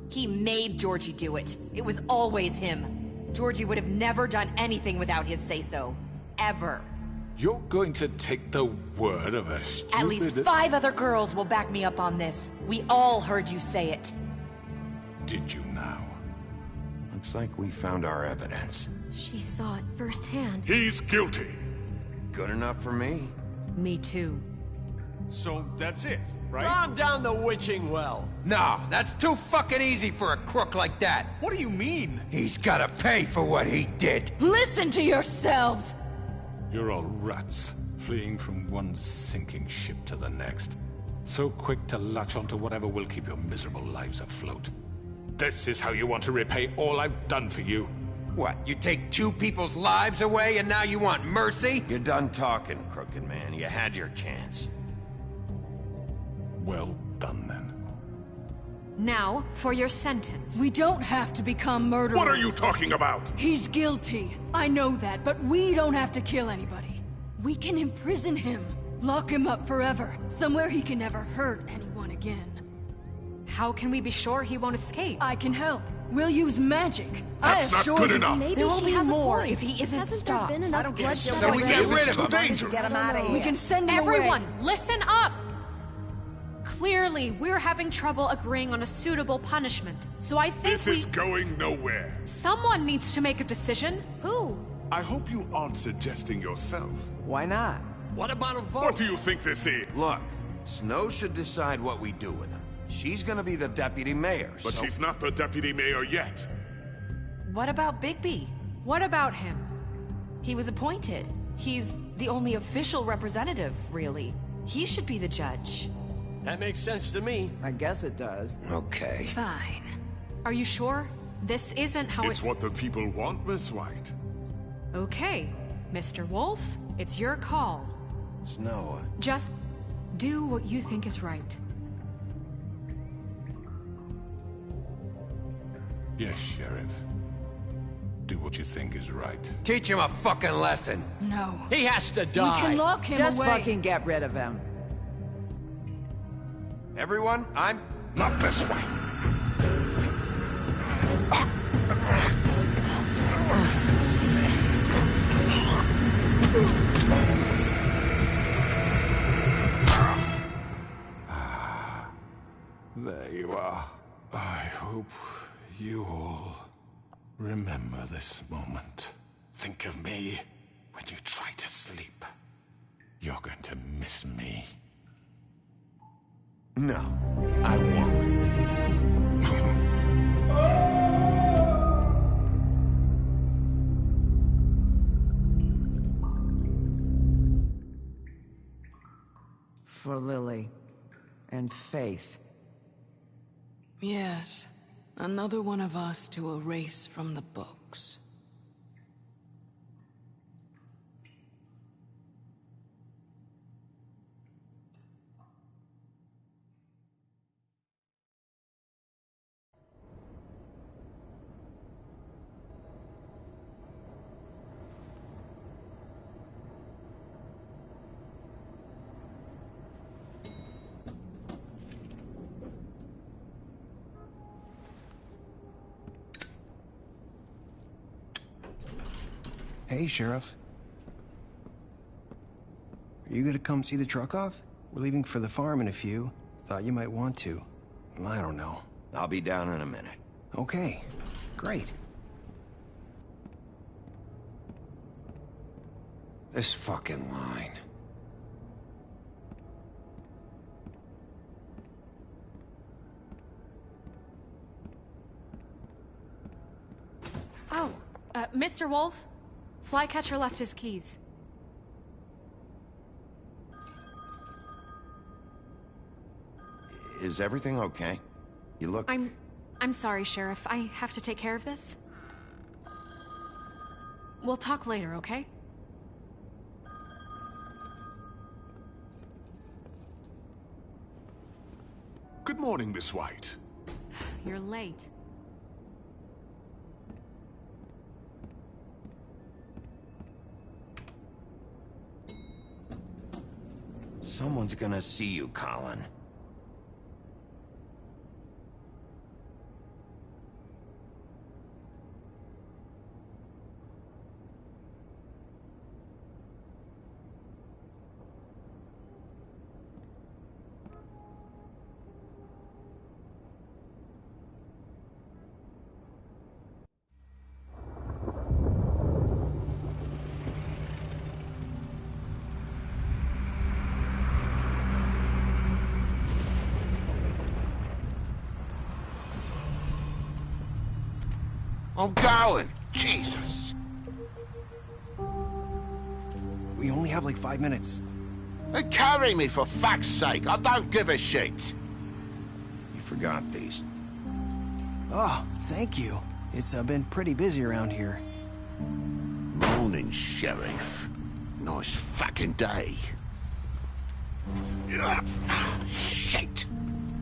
He made Georgie do it. It was always him. Georgie would have never done anything without his say-so. Ever. You're going to take the word of a stupid... At least 5 other girls will back me up on this. We all heard you say it. Did you now? Looks like we found our evidence. She saw it firsthand. He's guilty. Good enough for me. Me too. So that's it, right? Calm down the witching well. No, that's too fucking easy for a crook like that. What do you mean? He's gotta pay for what he did. Listen to yourselves! You're all rats, fleeing from one sinking ship to the next. So quick to latch onto whatever will keep your miserable lives afloat. This is how you want to repay all I've done for you? What, you take 2 people's lives away and now you want mercy? You're done talking, crooked man. You had your chance. Well done, then. Now, for your sentence. We don't have to become murderers. What are you talking about? He's guilty. I know that, but we don't have to kill anybody. We can imprison him. Lock him up forever. Somewhere he can never hurt anyone again. how can we be sure he won't escape? I can help. We'll use magic. That's not good enough. Maybe There will she be has more a point. if he isn't Hasn't stopped. there been enough bloodshed? So we get rid of him. Get him out of here. We can send him Everyone, away. listen up! Clearly, we're having trouble agreeing on a suitable punishment. So I think This is going nowhere. someone needs to make a decision. Who? I hope you aren't suggesting yourself. Why not? What about a vote? What do you think this is? Look, Snow should decide what we do with her. She's gonna be the deputy mayor, But so... she's not the deputy mayor yet. What about Bigby? What about him? He was appointed. He's the only official representative, really. He should be the judge. That makes sense to me. I guess it does. Okay. Fine. Are you sure? This isn't how It's what the people want, Miss White. Okay, Mr. Wolf, it's your call. Snow, Just do what you think is right. Yes, Sheriff. Do what you think is right. Teach him a fucking lesson. No. He has to We die. can lock him Just away. fucking get rid of him. everyone, I'm... Not this way. There you are. I hope you all remember this moment. Think of me when you try to sleep. You're going to miss me. No, I won't. For Lily. And Faith. Yes. Another one of us to erase from the books. Hey, Sheriff. Are you gonna come see the truck off? We're leaving for the farm in a few. Thought you might want to. I don't know. I'll be down in a minute. Okay, great. This fucking line. Oh, Mr. Wolf? Flycatcher left his keys. Is everything okay? You look... I'm sorry, Sheriff. I have to take care of this. We'll talk later, okay? Good morning, Miss White. You're late. Someone's gonna see you, Colin. I'm going. Jesus. We only have like 5 minutes. Then carry me for fuck's sake. I don't give a shit. You forgot these. Oh, thank you. It's been pretty busy around here. Morning, Sheriff. Nice fucking day. Shit.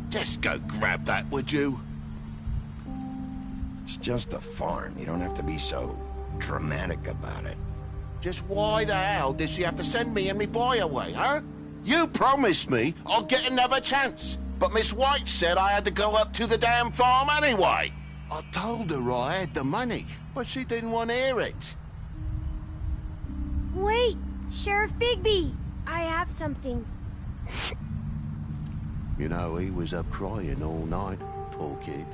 Just go grab that, would you? It's just a farm. You don't have to be so dramatic about it. Just why the hell did she have to send me and me boy away, huh? You promised me I'll get another chance. But Miss White said I had to go up to the damn farm anyway. I told her I had the money, but she didn't want to hear it. Wait, Sheriff Bigby! I have something. You know, he was up crying all night, poor kid.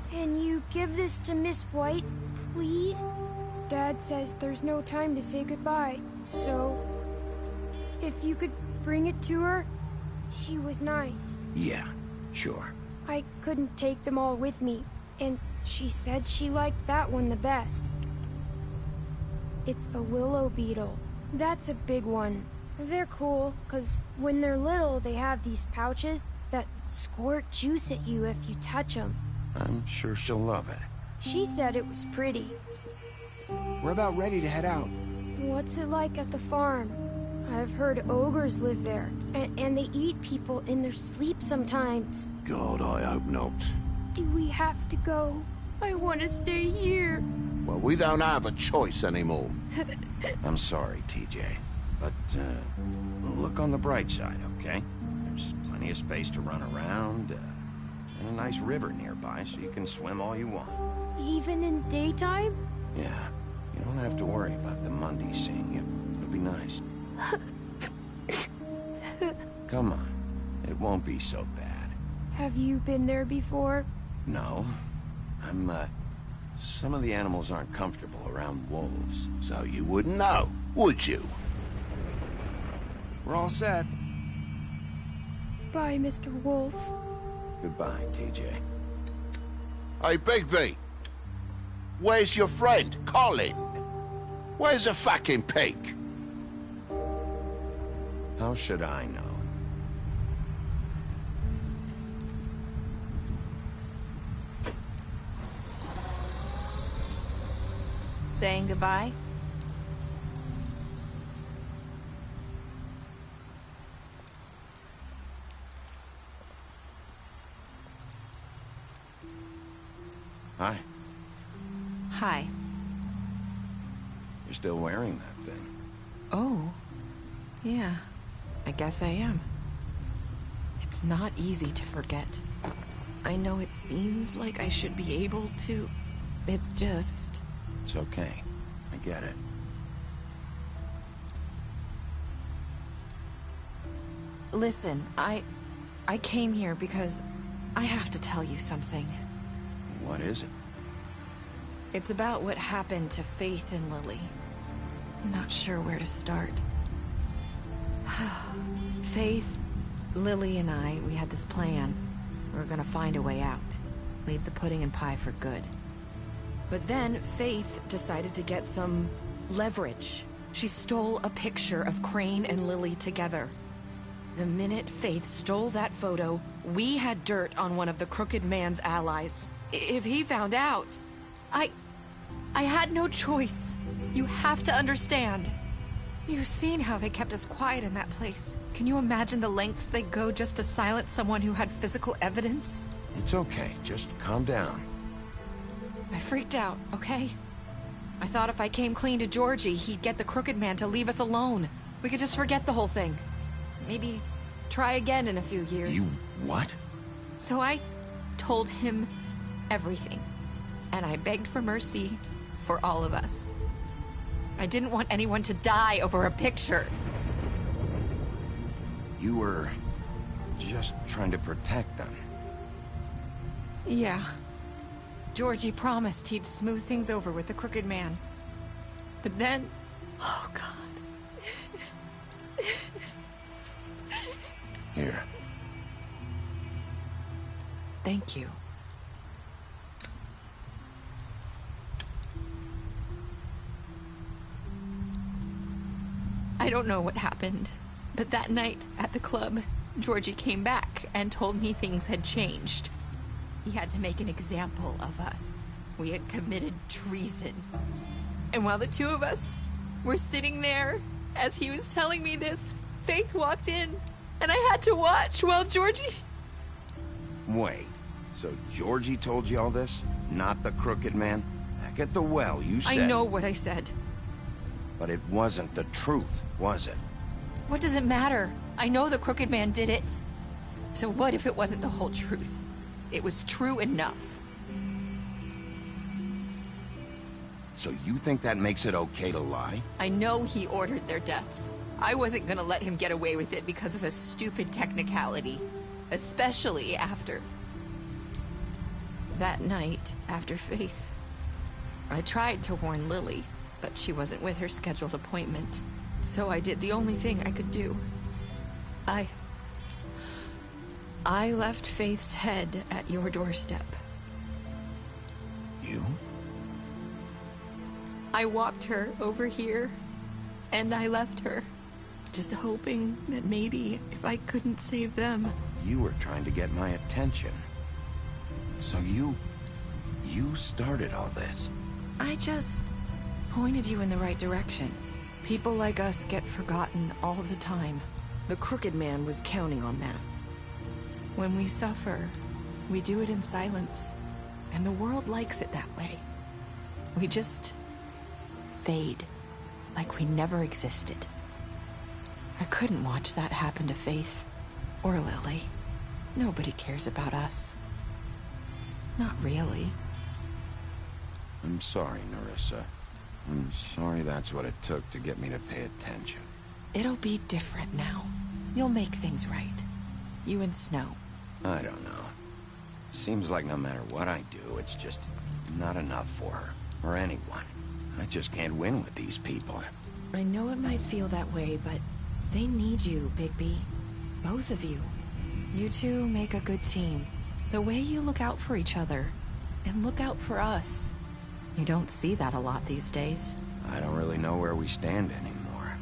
Can you give this to Miss White, please? Dad says there's no time to say goodbye, so... if you could bring it to her, she was nice. Yeah, sure. I couldn't take them all with me, and she said she liked that one the best. It's a willow beetle. That's a big one. They're cool, 'cause when they're little, they have these pouches that squirt juice at you if you touch them. I'm sure she'll love it. She said it was pretty. We're about ready to head out. What's it like at the farm? I've heard ogres live there, and they eat people in their sleep sometimes. God, I hope not. Do we have to go? I want to stay here. Well, we don't have a choice anymore. I'm sorry, TJ. But, look on the bright side, okay? There's plenty of space to run around, and a nice river nearby, so you can swim all you want. Even in daytime? Yeah, you don't have to worry about the Mundies seeing you. It'll be nice. Come on, it won't be so bad. Have you been there before? No. Some of the animals aren't comfortable around wolves. So you wouldn't know, would you? We're all set. Bye, Mr. Wolf. Goodbye, TJ. Hey, Bigby. Where's your friend, Colin? Where's the fucking pig? How should I know? Saying goodbye? Hi. Hi. You're still wearing that thing. Oh. Yeah. I guess I am. It's not easy to forget. I know it seems like I should be able to. It's just... It's okay. I get it. Listen, I came here because I have to tell you something. What is it? It's about what happened to Faith and Lily. I'm not sure where to start. Faith, Lily, and I, we had this plan. We were gonna find a way out. Leave the pudding and pie for good. But then Faith decided to get some leverage. She stole a picture of Crane and Lily together. The minute Faith stole that photo, we had dirt on one of the Crooked Man's allies. If he found out, I had no choice. You have to understand. You've seen how they kept us quiet in that place. Can you imagine the lengths they go just to silence someone who had physical evidence? It's okay. Just calm down. I freaked out, okay? I thought if I came clean to Georgie, he'd get the Crooked Man to leave us alone. We could just forget the whole thing. Maybe try again in a few years. You what? So I told him everything. And I begged for mercy for all of us. I didn't want anyone to die over a picture. You were just trying to protect them. Yeah. Georgie promised he'd smooth things over with the Crooked Man. But then... Oh, God. Here. Thank you. I don't know what happened, but that night at the club, Georgie came back and told me things had changed. He had to make an example of us. We had committed treason. And while the two of us were sitting there, as he was telling me this, Faith walked in, and I had to watch while Georgie... Wait, so Georgie told you all this? Not the Crooked Man? Back at the well, you said... I know what I said. But it wasn't the truth, was it? What does it matter? I know the Crooked Man did it. So what if it wasn't the whole truth? It was true enough. So you think that makes it okay to lie? I know he ordered their deaths. I wasn't gonna let him get away with it because of a stupid technicality. Especially after... that night, after Faith. I tried to warn Lily, but she wasn't with her scheduled appointment. So I did the only thing I could do. I left Faith's head at your doorstep. You? I walked her over here, and I left her. Just hoping that maybe if I couldn't save them... You were trying to get my attention. So you started all this. I just pointed you in the right direction. People like us get forgotten all the time. The Crooked Man was counting on that. When we suffer, we do it in silence. And the world likes it that way. We just fade, like we never existed. I couldn't watch that happen to Faith, or Lily. Nobody cares about us. Not really. I'm sorry, Nerissa. I'm sorry that's what it took to get me to pay attention. It'll be different now. You'll make things right. You and Snow. I don't know. Seems like no matter what I do, it's just not enough for her, or anyone. I just can't win with these people. I know it might feel that way, but they need you, Bigby. Both of you. You two make a good team. The way you look out for each other, and look out for us. You don't see that a lot these days. I don't really know where we stand anymore.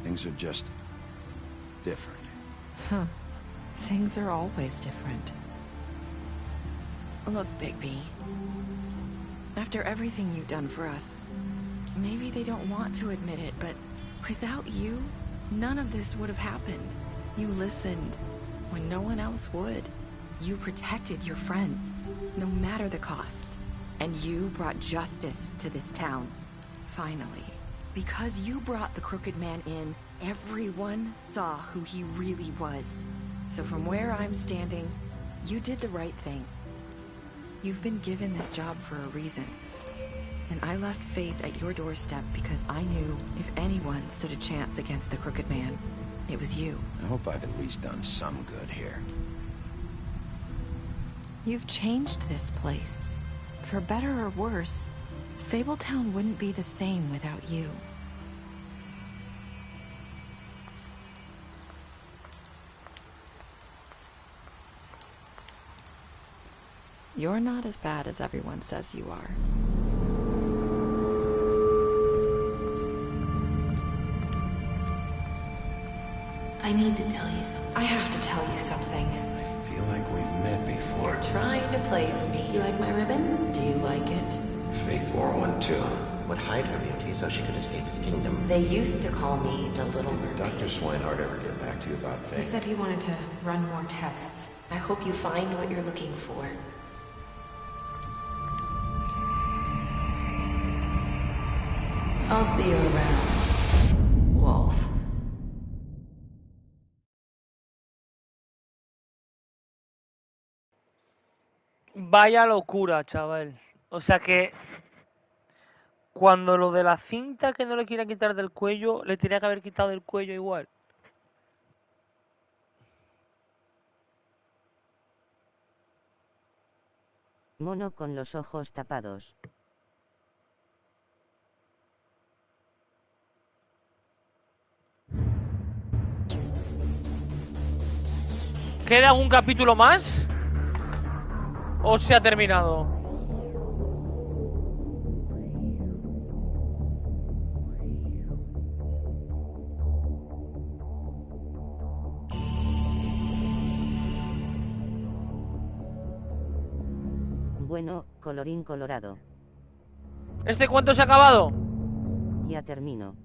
Things are just... different. Huh. Things are always different. Look, Bigby. After everything you've done for us, maybe they don't want to admit it, but without you, none of this would have happened. You listened when no one else would. You protected your friends, no matter the cost. And you brought justice to this town. Finally. Because you brought the Crooked Man in, everyone saw who he really was. So from where I'm standing, you did the right thing. You've been given this job for a reason. And I left Faith at your doorstep because I knew if anyone stood a chance against the Crooked Man, it was you. I hope I've at least done some good here. You've changed this place. For better or worse, Fabletown wouldn't be the same without you. You're not as bad as everyone says you are. I need to tell you something. I have to tell you something. I feel like we've met before. You're trying to place me. You like my ribbon? Do you like it? Faith wore one too. Would hide her beauty so she could escape his kingdom. They used to call me the Little Mermaid. Did Dr. Swinehart ever get back to you about Faith? He said he wanted to run more tests. I hope you find what you're looking for. I'll see you around, Wolf. Vaya locura, chaval. O sea que cuando lo de la cinta que no le quiera quitar del cuello, le tenía que haber quitado del cuello igual. Mono con los ojos tapados. ¿Queda algún capítulo más? ¿O se ha terminado? Bueno, colorín colorado. ¿Este cuento se ha acabado? Ya termino.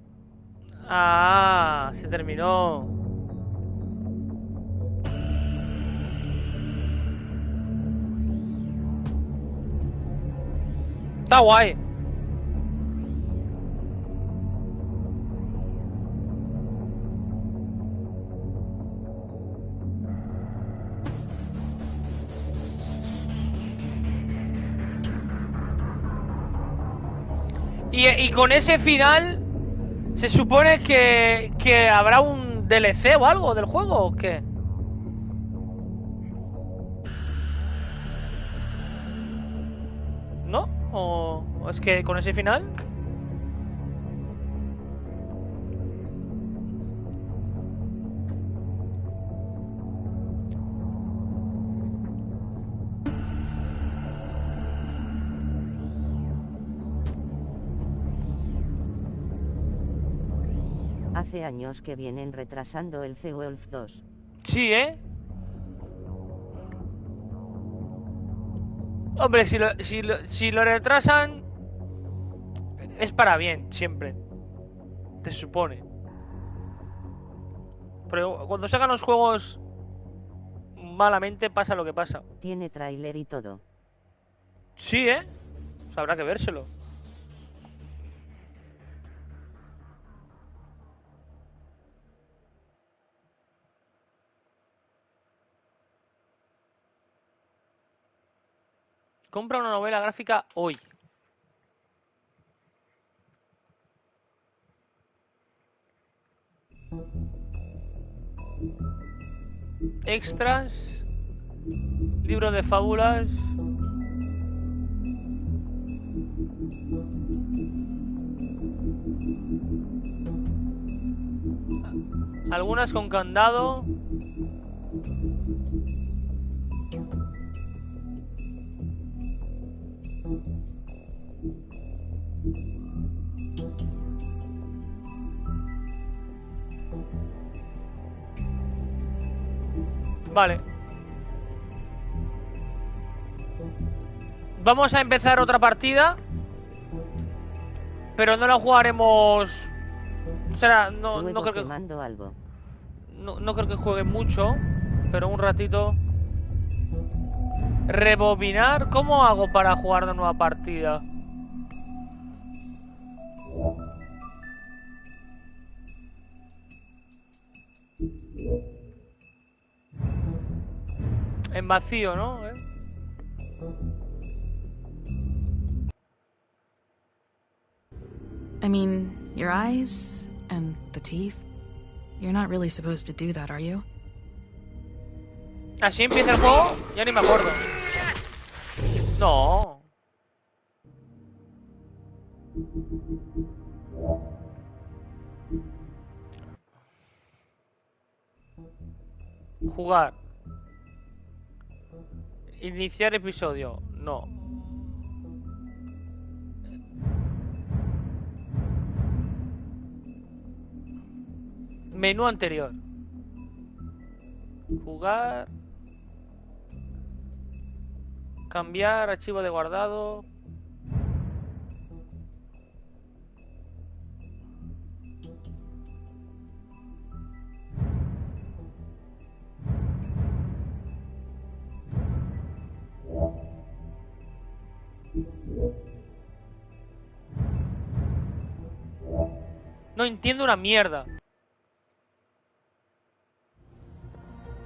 Ah, se terminó. Está guay. Y con ese final, ¿se supone que habrá un DLC o algo del juego o qué? ¿No? ¿O es que con ese final? Hace años que vienen retrasando el C-Wolf 2. Sí, ¿eh? Hombre, si lo retrasan, es para bien, siempre. Se supone. Pero cuando se hagan los juegos malamente, pasa lo que pasa. Tiene tráiler y todo. Sí, ¿eh? O sea, habrá que vérselo. Compra una novela gráfica hoy. Extras. Libro de fábulas. Algunas con candado. Vale. Vamos a empezar otra partida. Pero no la jugaremos. O sea, no creo que. Algo. No creo que juegue mucho. Pero un ratito. Rebobinar. ¿Cómo hago para jugar una nueva partida? En vacío, ¿no? I mean, your eyes and the teeth. You're not really supposed to do that, are you? Así empieza el juego. Ya ni me acuerdo. No. Jugar. Iniciar episodio. No. Menú anterior. Jugar. Cambiar archivo de guardado. No entiendo una mierda.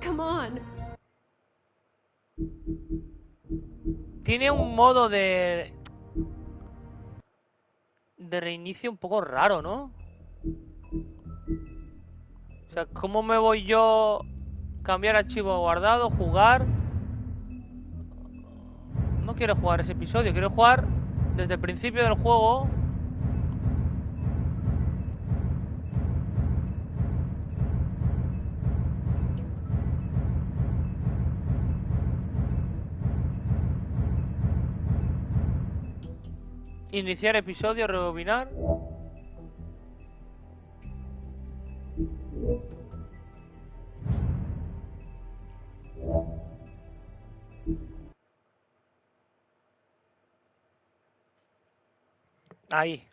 Come on. Tiene un modo de reinicio un poco raro, ¿no? O sea, ¿cómo me voy yo? Cambiar archivo guardado, jugar. No quiero jugar ese episodio, quiero jugar desde el principio del juego. Iniciar episodio, rebobinar. Ahí.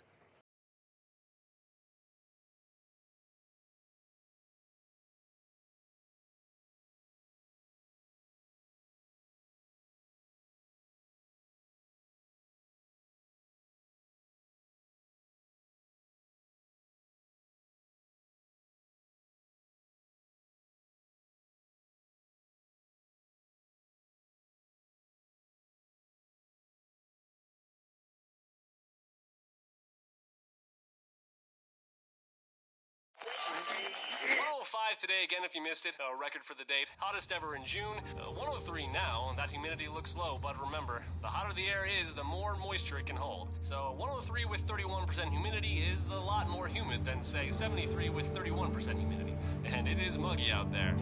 105 today again if you missed it. A record for the date. Hottest ever in June. 103 now. That humidity looks low, but remember, the hotter the air is, the more moisture it can hold. So 103 with 31% humidity is a lot more humid than, say, 73 with 31% humidity. And it is muggy out there.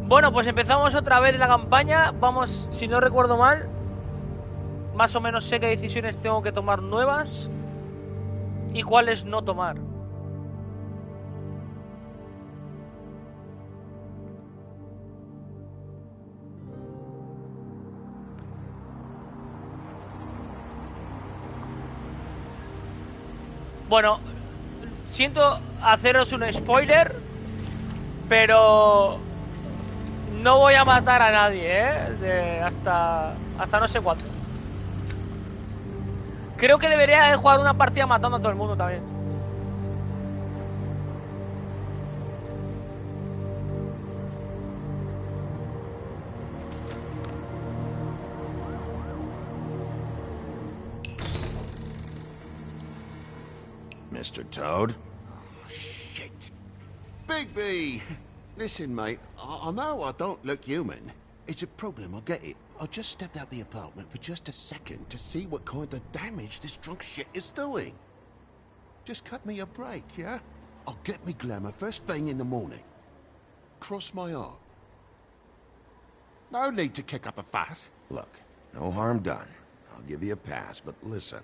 Bueno, pues empezamos otra vez la campaña. Vamos, si no recuerdo mal, más o menos sé qué decisiones tengo que tomar nuevas y cuáles no tomar. Bueno, siento haceros un spoiler, pero no voy a matar a nadie, hasta no sé cuándo. Creo que debería de jugar una partida matando a todo el mundo también. Mr. Toad? Oh, shit. Bigby! Listen, mate, I know I don't look human. It's a problem, I get it. I just stepped out the apartment for just a second to see what kind of damage this drunk shit is doing. Just cut me a break, yeah? I'll get me glamour first thing in the morning. Cross my heart. No need to kick up a fuss. Look, no harm done. I'll give you a pass, but listen.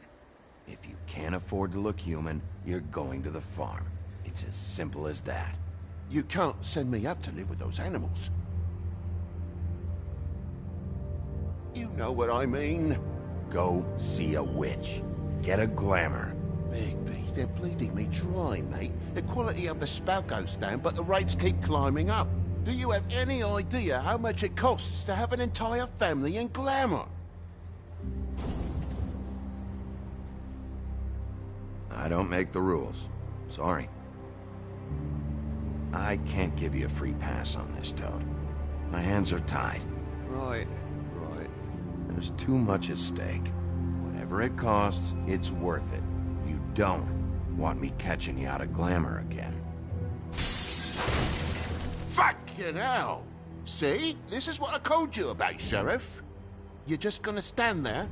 If you can't afford to look human, you're going to the farm. It's as simple as that. You can't send me up to live with those animals. You know what I mean. Go see a witch. Get a glamour. Bigby, they're bleeding me dry, mate. The quality of the spout goes down, but the rates keep climbing up. Do you have any idea how much it costs to have an entire family in glamour? I don't make the rules. Sorry. I can't give you a free pass on this, Toad. My hands are tied. Right. There's too much at stake. Whatever it costs, it's worth it. You don't want me catching you out of glamour again. Fucking hell! See? This is what I told you about, Sheriff. You're just gonna stand there,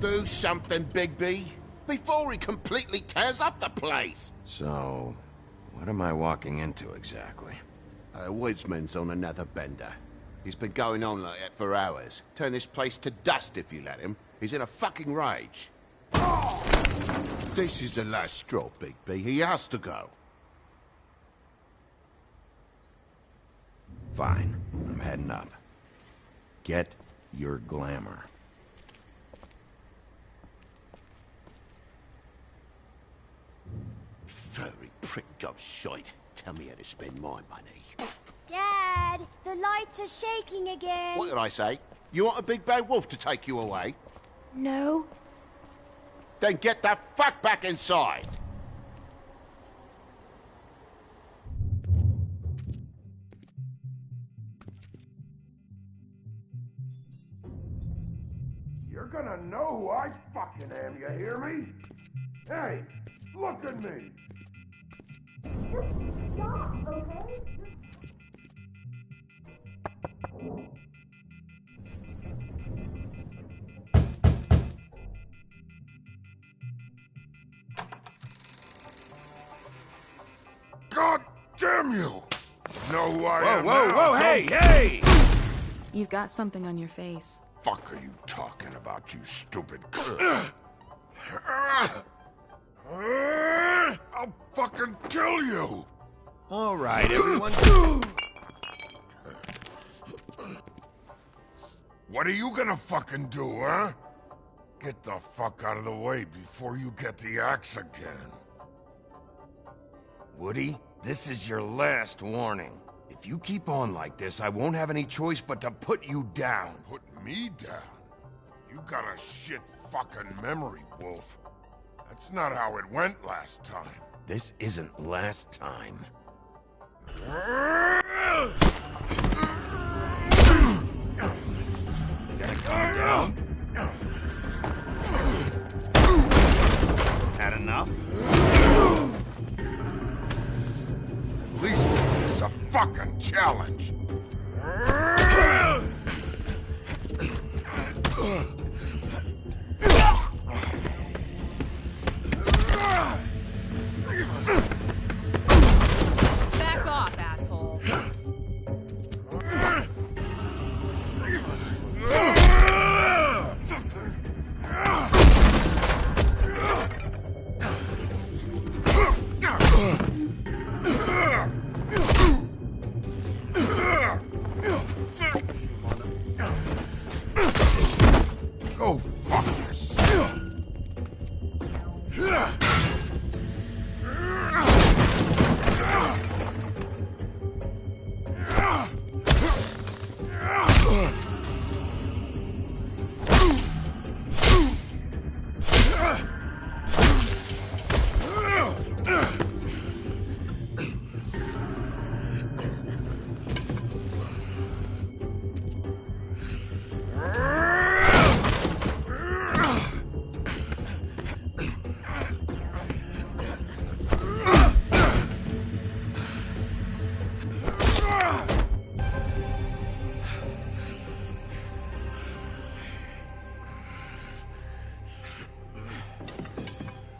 do something, Bigby, before he completely tears up the place. So, what am I walking into exactly? A woodsman's on another bender. He's been going on like that for hours. Turn this place to dust if you let him. He's in a fucking rage. This is the last straw, Bigby. He has to go. Fine. I'm heading up. Get your glamour. Furry prick job shite. Tell me how to spend my money. Dad, the lights are shaking again. What did I say? You want a big bad wolf to take you away? No. Then get the fuck back inside! You're gonna know who I fucking am, you hear me? Hey, look at me! Just stop, okay? God damn you! Know who I am Whoa, now, hey! You've got something on your face. Fuck are you talking about, you stupid I'll fucking kill you! All right, everyone. What are you gonna fucking do, huh? Get the fuck out of the way before you get the axe again. Woody, this is your last warning. If you keep on like this, I won't have any choice but to put you down. Put me down? You got a shit fucking memory, Wolf. That's not how it went last time. This isn't last time. You gotta calm down. that enough? At least it's a fucking challenge. Back off, asshole. Go fuck yourself.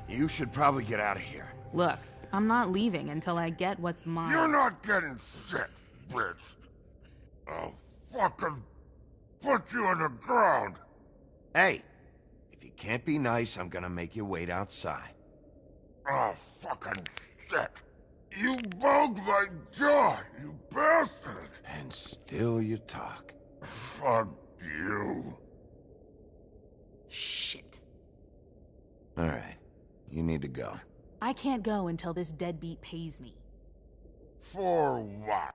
You should probably get out of here. Look, I'm not leaving until I get what's mine. You're not getting shit, bitch. I'll fucking put you on the ground. Hey, if you can't be nice, I'm gonna make you wait outside. Oh, fucking shit. You broke my jaw, you bastard. And still you talk. Fuck you. Shit. All right, you need to go. I can't go until this deadbeat pays me. For what?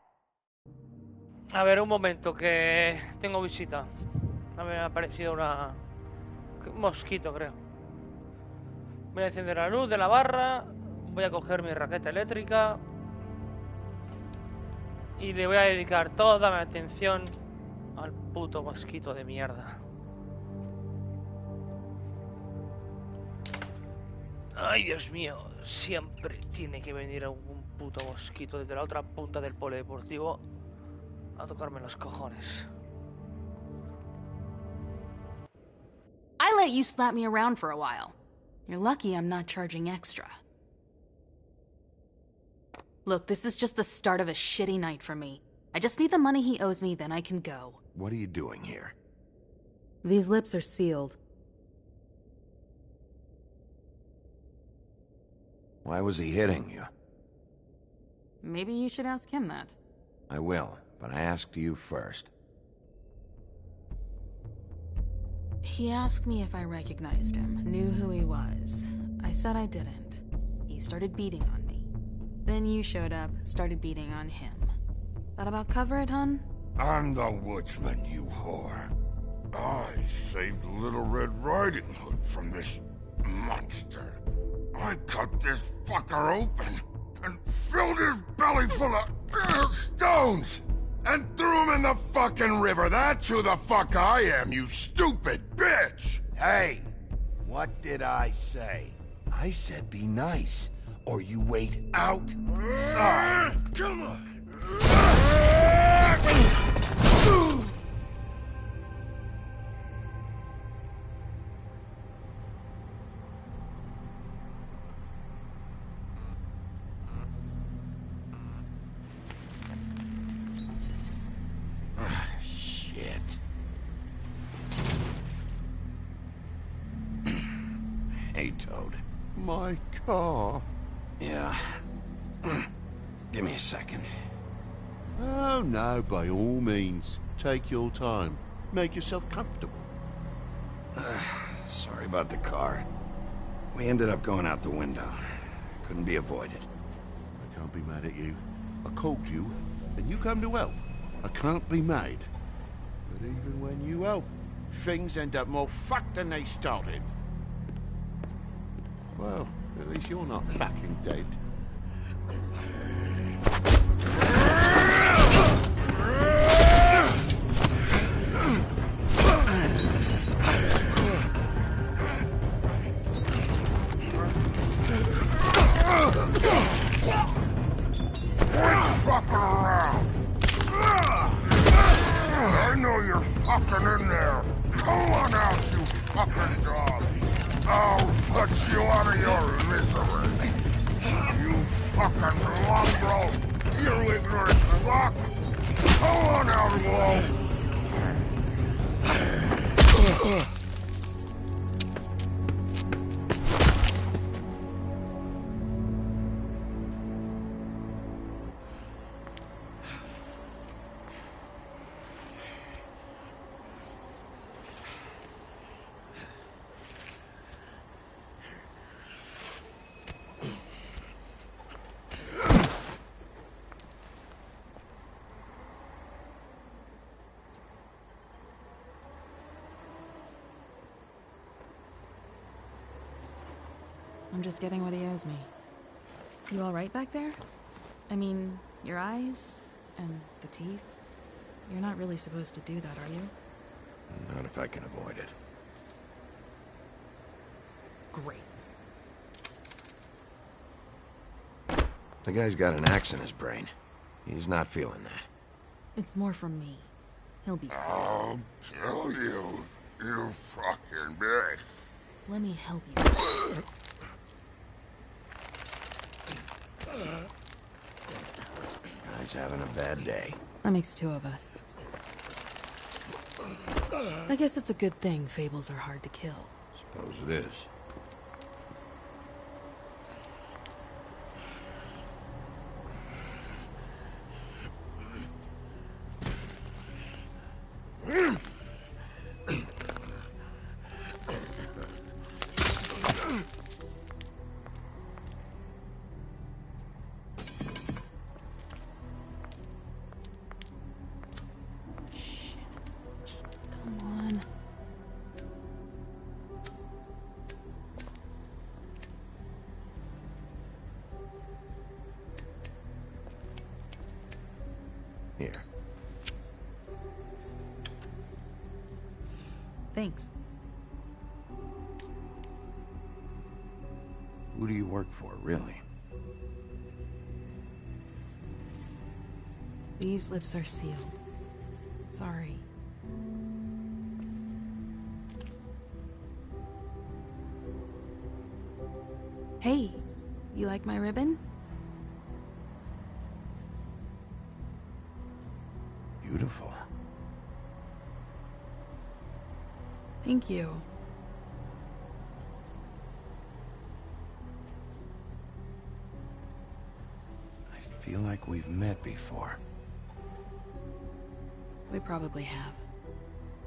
A ver, un momento, que tengo visita. A ver, me ha aparecido un mosquito, creo. Voy a encender la luz de la barra. Voy a coger mi raqueta eléctrica. Y le voy a dedicar toda mi atención al puto mosquito de mierda. Ay, Dios mío. Siempre tiene que venir algún puto mosquito desde la otra punta del polideportivo a tocarme los cojones. I let you slap me around for a while. You're lucky I'm not charging extra. Look, this is just the start of a shitty night for me. I just need the money he owes me, then I can go. What are you doing here? These lips are sealed. Why was he hitting you? Maybe you should ask him that. I will, but I asked you first. He asked me if I recognized him, knew who he was. I said I didn't. He started beating on me. Then you showed up, started beating on him. That about cover it, hun? I'm the woodsman, you whore. I saved Little Red Riding Hood from this monster. I cut this fucker open and filled his belly full of stones and threw him in the fucking river. That's who the fuck I am, you stupid bitch! Hey, what did I say? I said be nice, or you wait outside. Come on! Shit. Hey, Toad. My car? Yeah. Give me a second. Oh, no, by all means. Take your time. Make yourself comfortable. Sorry about the car. We ended up going out the window. Couldn't be avoided. I can't be mad at you. I called you, and you come to help. I can't be mad. But even when you help, things end up more fucked than they started. Well, at least you're not fucking dead. fucking in there! Come on out, you fucking dog! I'll put you out of your misery! You fucking mongrel! You ignorant fuck! Come on out, alone! I'm just getting what he owes me. You alright back there? I mean, your eyes and the teeth? You're not really supposed to do that, are you? Not if I can avoid it. Great. The guy's got an axe in his brain. He's not feeling that. It's more from me. He'll be fine. I'll kill you, you fucking bitch. Let me help you. Guy's having a bad day. That makes two of us. I guess it's a good thing fables are hard to kill. Suppose it is. Here. Thanks. Who do you work for, really? These lips are sealed. Sorry. Hey, you like my ribbon? Beautiful. Thank you. I feel like we've met before. We probably have.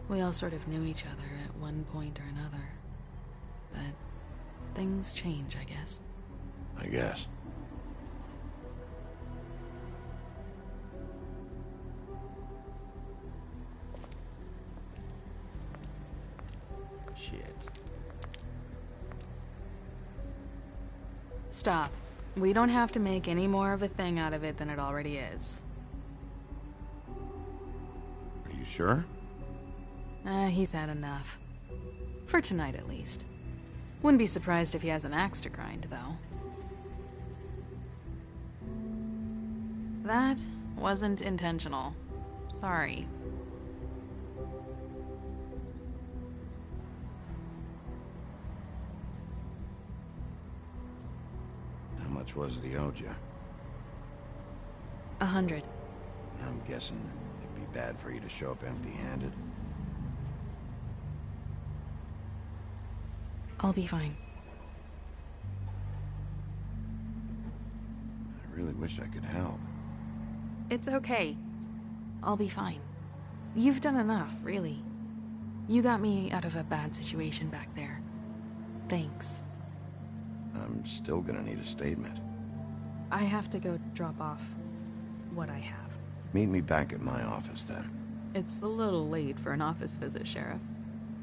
We all sort of knew each other at one point or another. But things change, I guess. I guess. Shit. Stop. We don't have to make any more of a thing out of it than it already is. Are you sure? He's had enough. For tonight, at least. Wouldn't be surprised if he has an axe to grind, though. That wasn't intentional. Sorry. How much was it he owed you? 100. I'm guessing it'd be bad for you to show up empty-handed. I'll be fine. I really wish I could help. It's okay. I'll be fine. You've done enough, really. You got me out of a bad situation back there. Thanks. I'm still gonna need a statement. I have to go drop off what I have. Meet me back at my office, then. It's a little late for an office visit, Sheriff.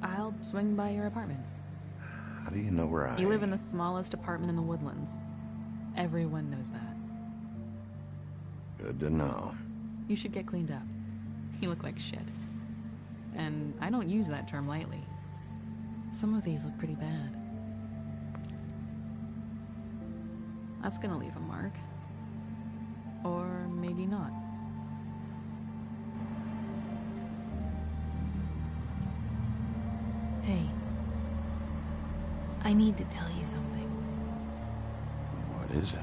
I'll swing by your apartment. How do you know where I... You live in the smallest apartment in the Woodlands. Everyone knows that. Good to know. You should get cleaned up. You look like shit. And I don't use that term lightly. Some of these look pretty bad. That's gonna leave a mark. Or maybe not. I need to tell you something. What is it?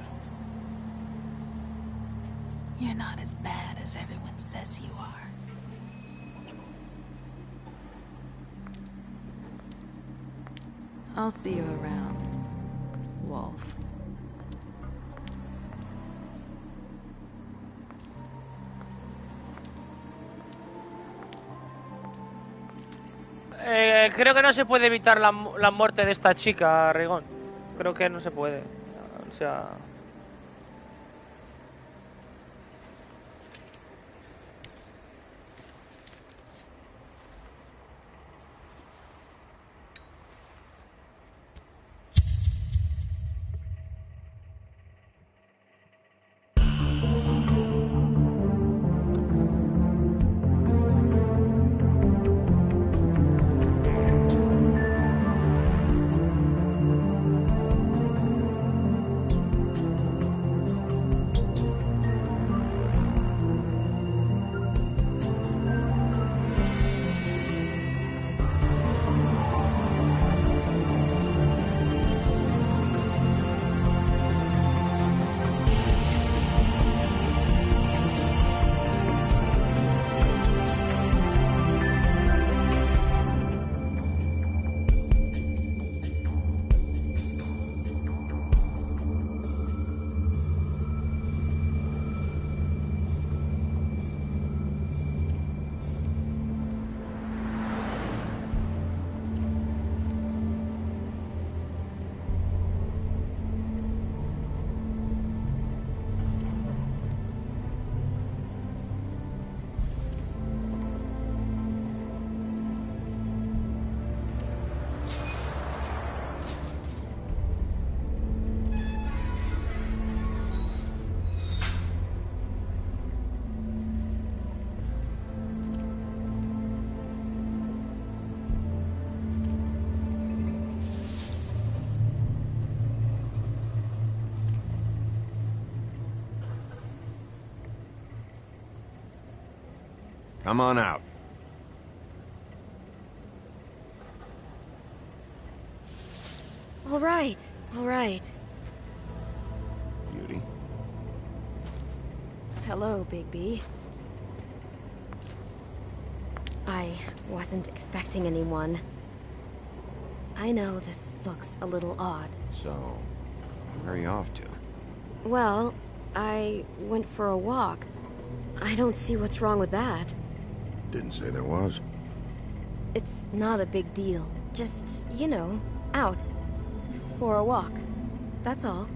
You're not as bad as everyone says you are. I'll see you around, Wolf. Creo que no se puede evitar la muerte de esta chica, ReiGoN. Creo que no se puede. O sea... Come on out. All right, all right. Beauty. Hello, Bigby. I wasn't expecting anyone. I know this looks a little odd. So, where are you off to? Well, I went for a walk. I don't see what's wrong with that. Didn't say there was. It's not a big deal. Just, you know, out. For a walk. That's all.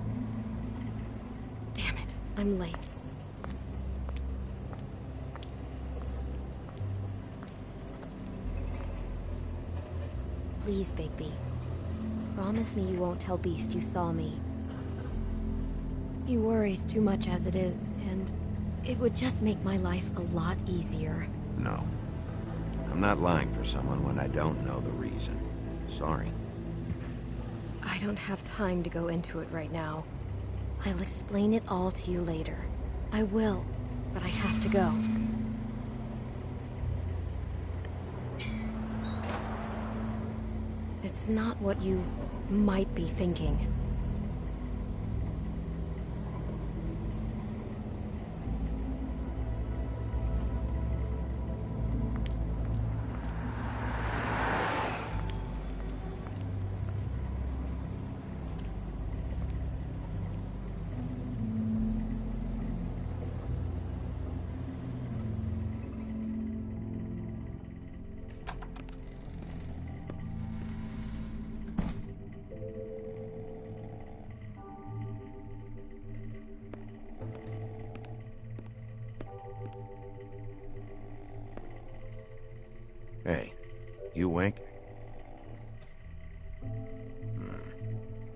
Damn it, I'm late. Please, Bigby. Promise me you won't tell Beast you saw me. He worries too much as it is, and it would just make my life a lot easier. No. I'm not lying for someone when I don't know the reason. Sorry. I don't have time to go into it right now. I'll explain it all to you later. I will, but I have to go. It's not what you might be thinking. Hey, you awake?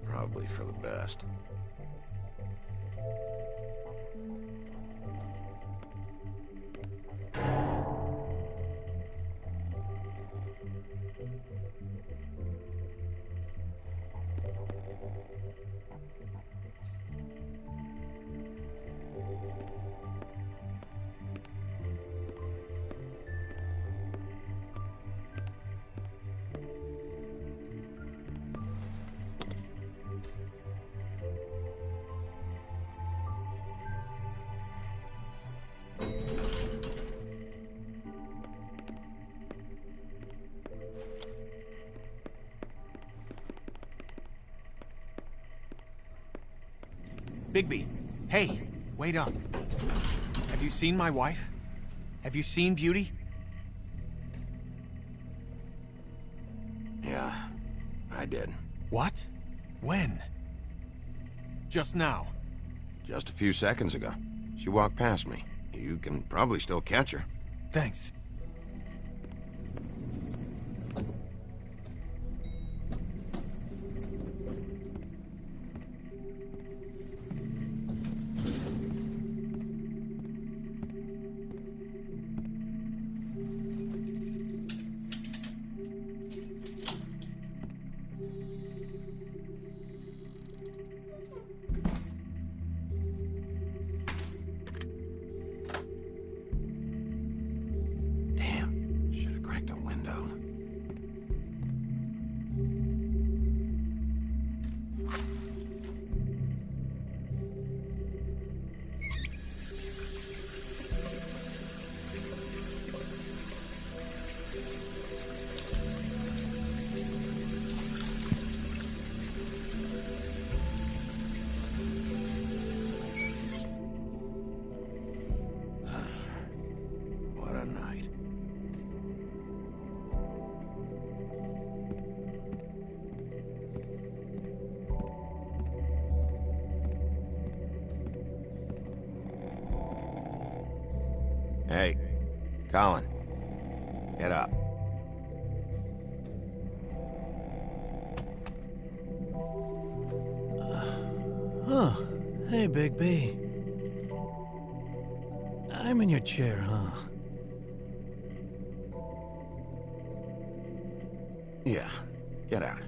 Probably for the best. Bigby, hey, wait up. Have you seen my wife? Have you seen Beauty? Yeah, I did. What? When? Just now? Just a few seconds ago. She walked past me. You can probably still catch her. Thanks. Hey, Colin. Get up. Oh, hey, Big B. I'm in your chair, huh? Yeah, get out.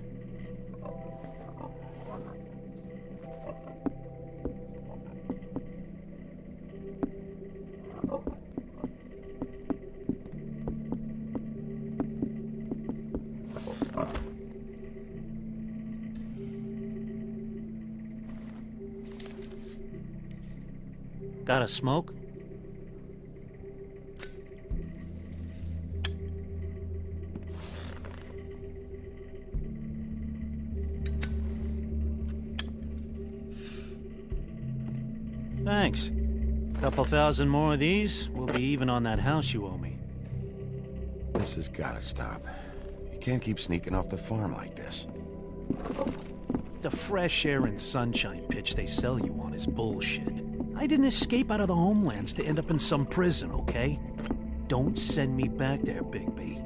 Got a smoke? Thanks. Couple thousand more of these, we'll be even on that house you owe me. This has gotta stop. You can't keep sneaking off the farm like this. The fresh air and sunshine pitch they sell you on is bullshit. I didn't escape out of the homelands to end up in some prison, okay? Don't send me back there, Bigby.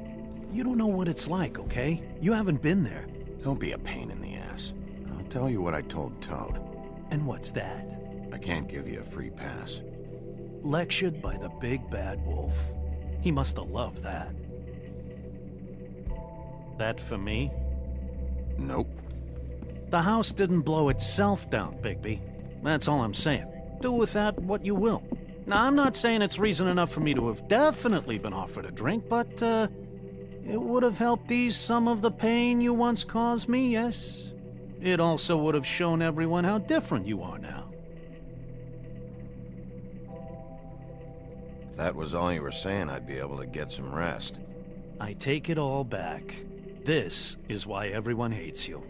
You don't know what it's like, okay? You haven't been there. Don't be a pain in the ass. I'll tell you what I told Toad. And what's that? I can't give you a free pass. Lectured by the big bad wolf. He must have loved that. That for me? Nope. The house didn't blow itself down, Bigby. That's all I'm saying. Do with that what you will. Now, I'm not saying it's reason enough for me to have definitely been offered a drink, but, it would have helped ease some of the pain you once caused me, yes? It also would have shown everyone how different you are now. If that was all you were saying, I'd be able to get some rest. I take it all back. This is why everyone hates you.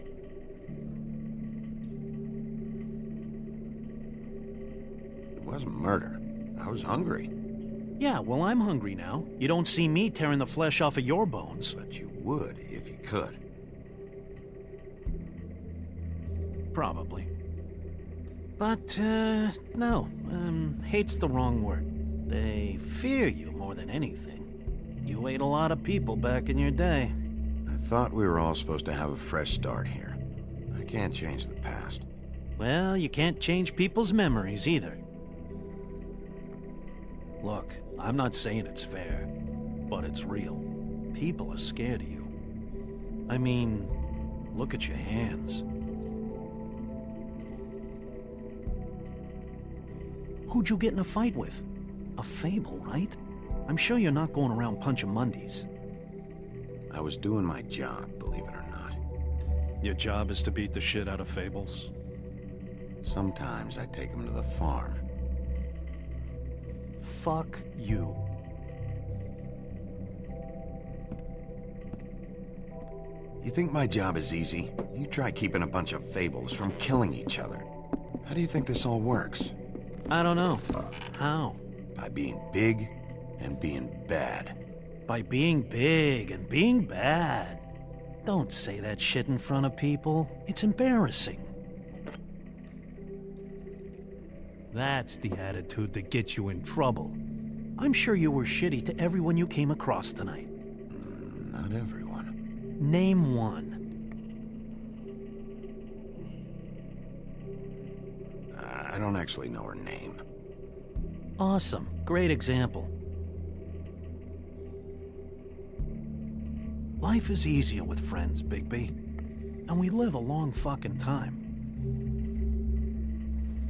It wasn't murder. I was hungry. Yeah, well, I'm hungry now. You don't see me tearing the flesh off of your bones. But you would if you could. Probably. But, no. Hate's the wrong word. They fear you more than anything. You ate a lot of people back in your day. I thought we were all supposed to have a fresh start here. I can't change the past. Well, you can't change people's memories either. Look, I'm not saying it's fair, but it's real. People are scared of you. I mean, look at your hands. Who'd you get in a fight with? A fable, right? I'm sure you're not going around punching Mondays. I was doing my job, believe it or not. Your job is to beat the shit out of fables? Sometimes I take them to the farm. Fuck you. You think my job is easy? You try keeping a bunch of fables from killing each other. How do you think this all works? I don't know. How? By being big and being bad. By being big and being bad. Don't say that shit in front of people. It's embarrassing. That's the attitude that gets you in trouble. I'm sure you were shitty to everyone you came across tonight. Not everyone. Name one. I don't actually know her name. Awesome. Great example. Life is easier with friends, Bigby. And we live a long fucking time.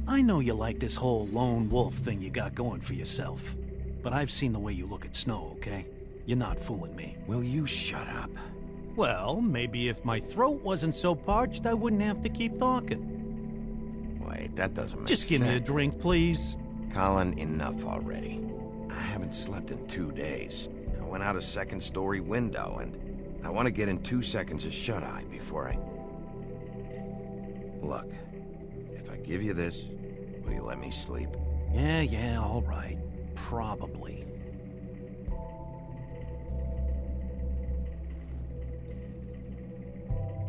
I know you like this whole lone wolf thing you got going for yourself. But I've seen the way you look at Snow, okay? You're not fooling me. Will you shut up? Well, maybe if my throat wasn't so parched, I wouldn't have to keep talking. Wait, that doesn't make Just sense. give me a drink, please. Colin, enough already. I haven't slept in 2 days. I went out a second-story window, and I want to get in 2 seconds of shut-eye before I... Look, if I give you this, will you let me sleep? Yeah, all right. Probably.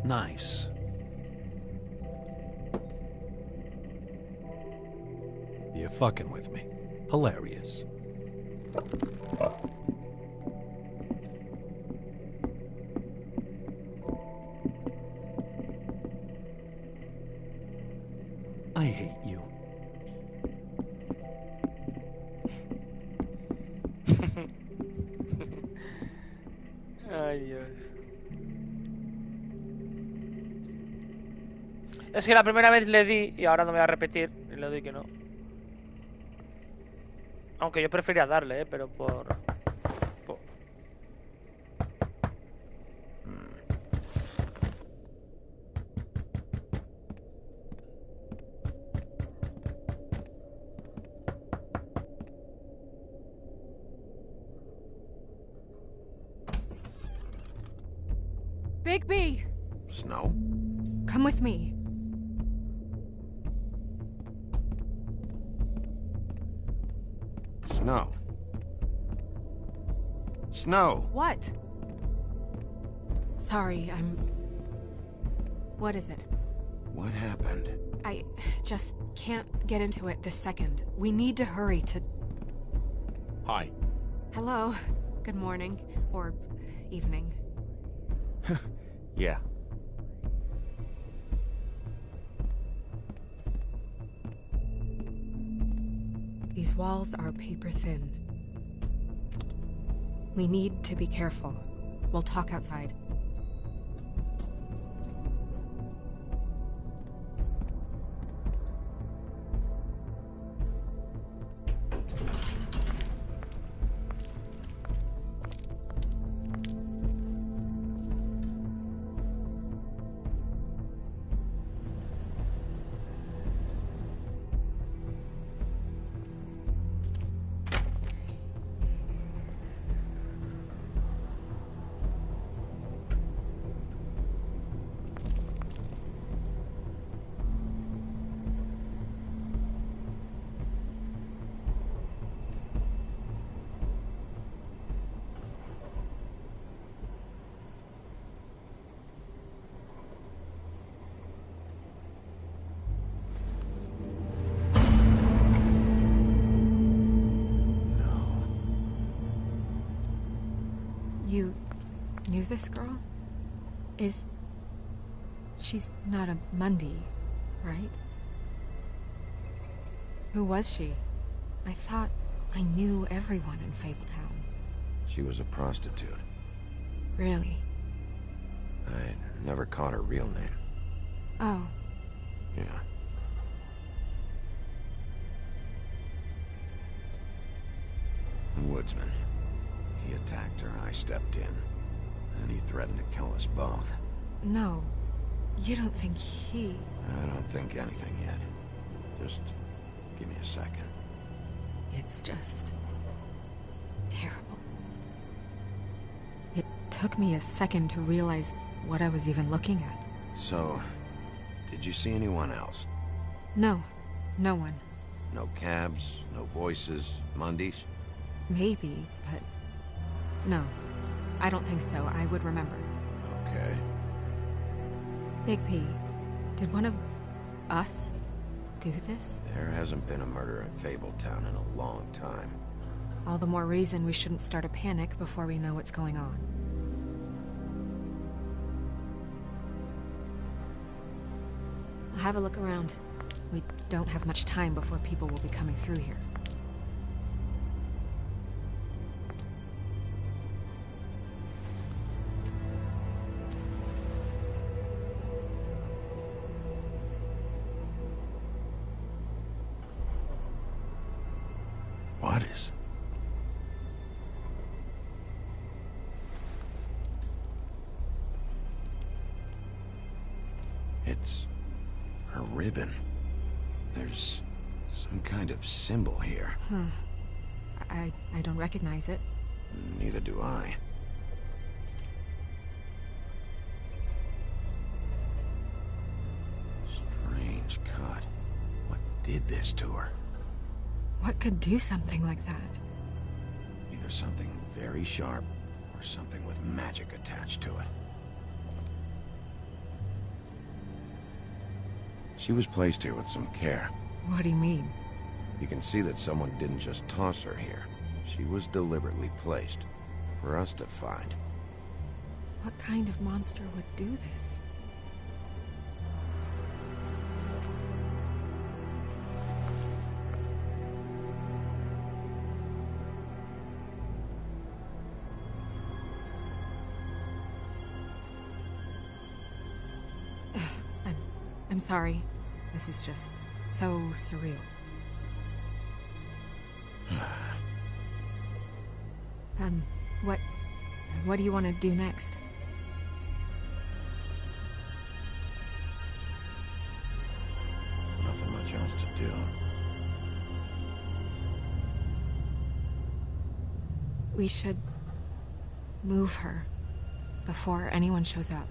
Nice. You're fucking with me. Hilarious. I hate you. Ay, Dios. Es que la primera vez le di y ahora no me voy a repetir y le doy que no. Aunque yo prefería darle, pero por... Bigby! Snow? Come with me. Snow. Snow! What? Sorry, What is it? What happened? I just can't get into it this second. We need to hurry to... Hi. Hello. Good morning. Or evening. Yeah. These walls are paper thin. We need to be careful. We'll talk outside. You knew this girl? She's not a Mundy, right? Who was she? I thought I knew everyone in Fabletown. She was a prostitute. Really? I never caught her real name. Oh. Yeah. The woodsman. He attacked her, I stepped in. And he threatened to kill us both. No. You don't think he... I don't think anything yet. Just give me a second. It's just... terrible. It took me a second to realize what I was even looking at. So, did you see anyone else? No. No one. No cabs, no voices, Mondays? Maybe, but... No. I don't think so. I would remember. Okay. Big P, did one of... us do this? There hasn't been a murder in Fabletown in a long time. All the more reason we shouldn't start a panic before we know what's going on. I'll have a look around. We don't have much time before people will be coming through here. What is... It's... her ribbon. There's some kind of symbol here. Huh. I don't recognize it. Neither do I. Strange cut. What did this to her? What could do something like that? Either something very sharp, or something with magic attached to it. She was placed here with some care. What do you mean? You can see that someone didn't just toss her here. She was deliberately placed, for us to find. What kind of monster would do this? I'm sorry. This is just so surreal. What do you want to do next? Nothing much else to do. We should move her before anyone shows up.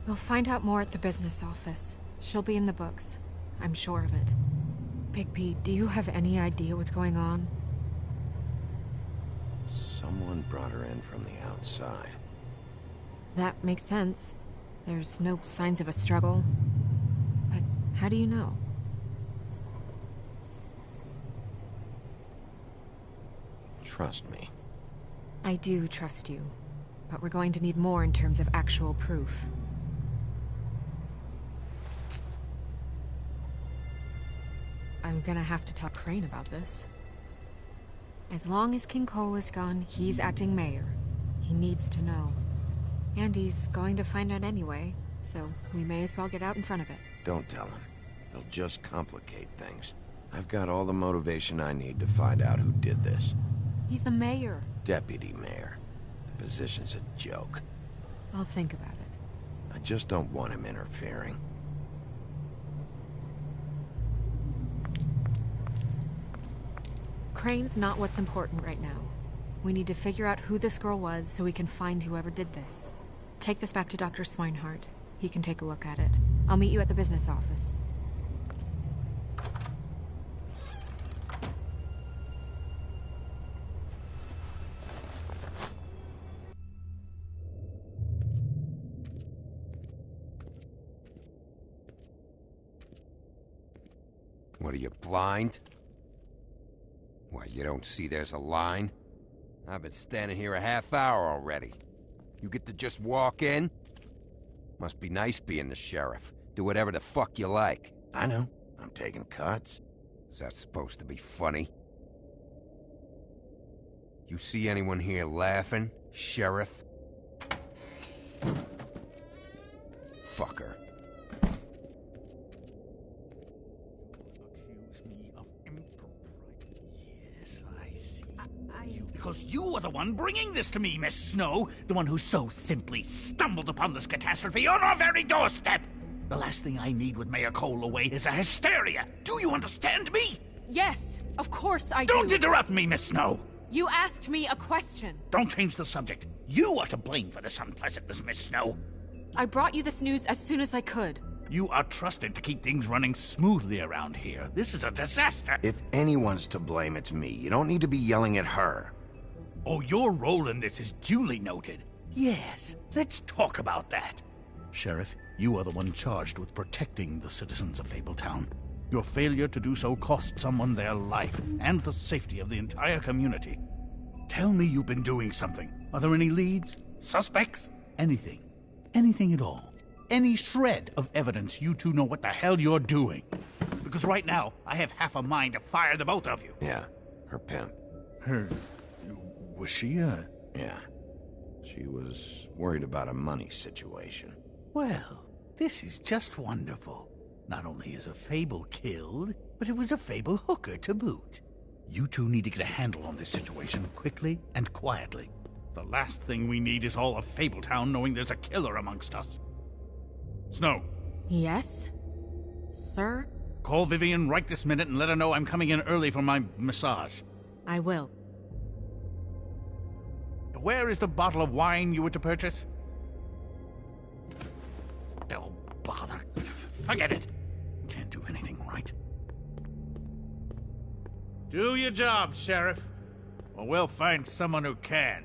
We'll find out more at the business office. She'll be in the books. I'm sure of it. Big P, do you have any idea what's going on? Someone brought her in from the outside. That makes sense. There's no signs of a struggle. But how do you know? Trust me. I do trust you. But we're going to need more in terms of actual proof. I'm gonna have to talk Crane about this. As long as King Cole is gone, he's acting mayor. He needs to know. And he's going to find out anyway, so we may as well get out in front of it. Don't tell him. He'll just complicate things. I've got all the motivation I need to find out who did this. He's the mayor. Deputy mayor. The position's a joke. I'll think about it. I just don't want him interfering. Crane's not what's important right now. We need to figure out who this girl was so we can find whoever did this. Take this back to Dr. Swinehart. He can take a look at it. I'll meet you at the business office. What are you, blind? Why, you don't see there's a line? I've been standing here a half hour already. You get to just walk in? Must be nice being the sheriff. Do whatever the fuck you like. I know. I'm taking cuts. Is that supposed to be funny? You see anyone here laughing, Sheriff? Fucker. Because you are the one bringing this to me, Miss Snow. The one who so simply stumbled upon this catastrophe on our very doorstep. The last thing I need with Mayor Cole away is a hysteria. Do you understand me? Yes, of course I do. Don't interrupt me, Miss Snow. You asked me a question. Don't change the subject. You are to blame for this unpleasantness, Miss Snow. I brought you this news as soon as I could. You are trusted to keep things running smoothly around here. This is a disaster. If anyone's to blame, it's me. You don't need to be yelling at her. Oh, your role in this is duly noted. Yes, let's talk about that. Sheriff, you are the one charged with protecting the citizens of Fabletown. Your failure to do so cost someone their life and the safety of the entire community. Tell me you've been doing something. Are there any leads? Suspects? Anything. Anything at all. Any shred of evidence you two know what the hell you're doing. Because right now, I have half a mind to fire the both of you. Yeah, her pimp. Her... was she a... Yeah. She was worried about a money situation. Well, this is just wonderful. Not only is a Fable killed, but it was a Fable hooker to boot. You two need to get a handle on this situation quickly and quietly. The last thing we need is all of Fabletown knowing there's a killer amongst us. Snow. Yes? Sir? Call Vivian right this minute and let her know I'm coming in early for my massage. I will. Where is the bottle of wine you were to purchase? Oh, bother. Forget it. Can't do anything right. Do your job, Sheriff. Or we'll find someone who can.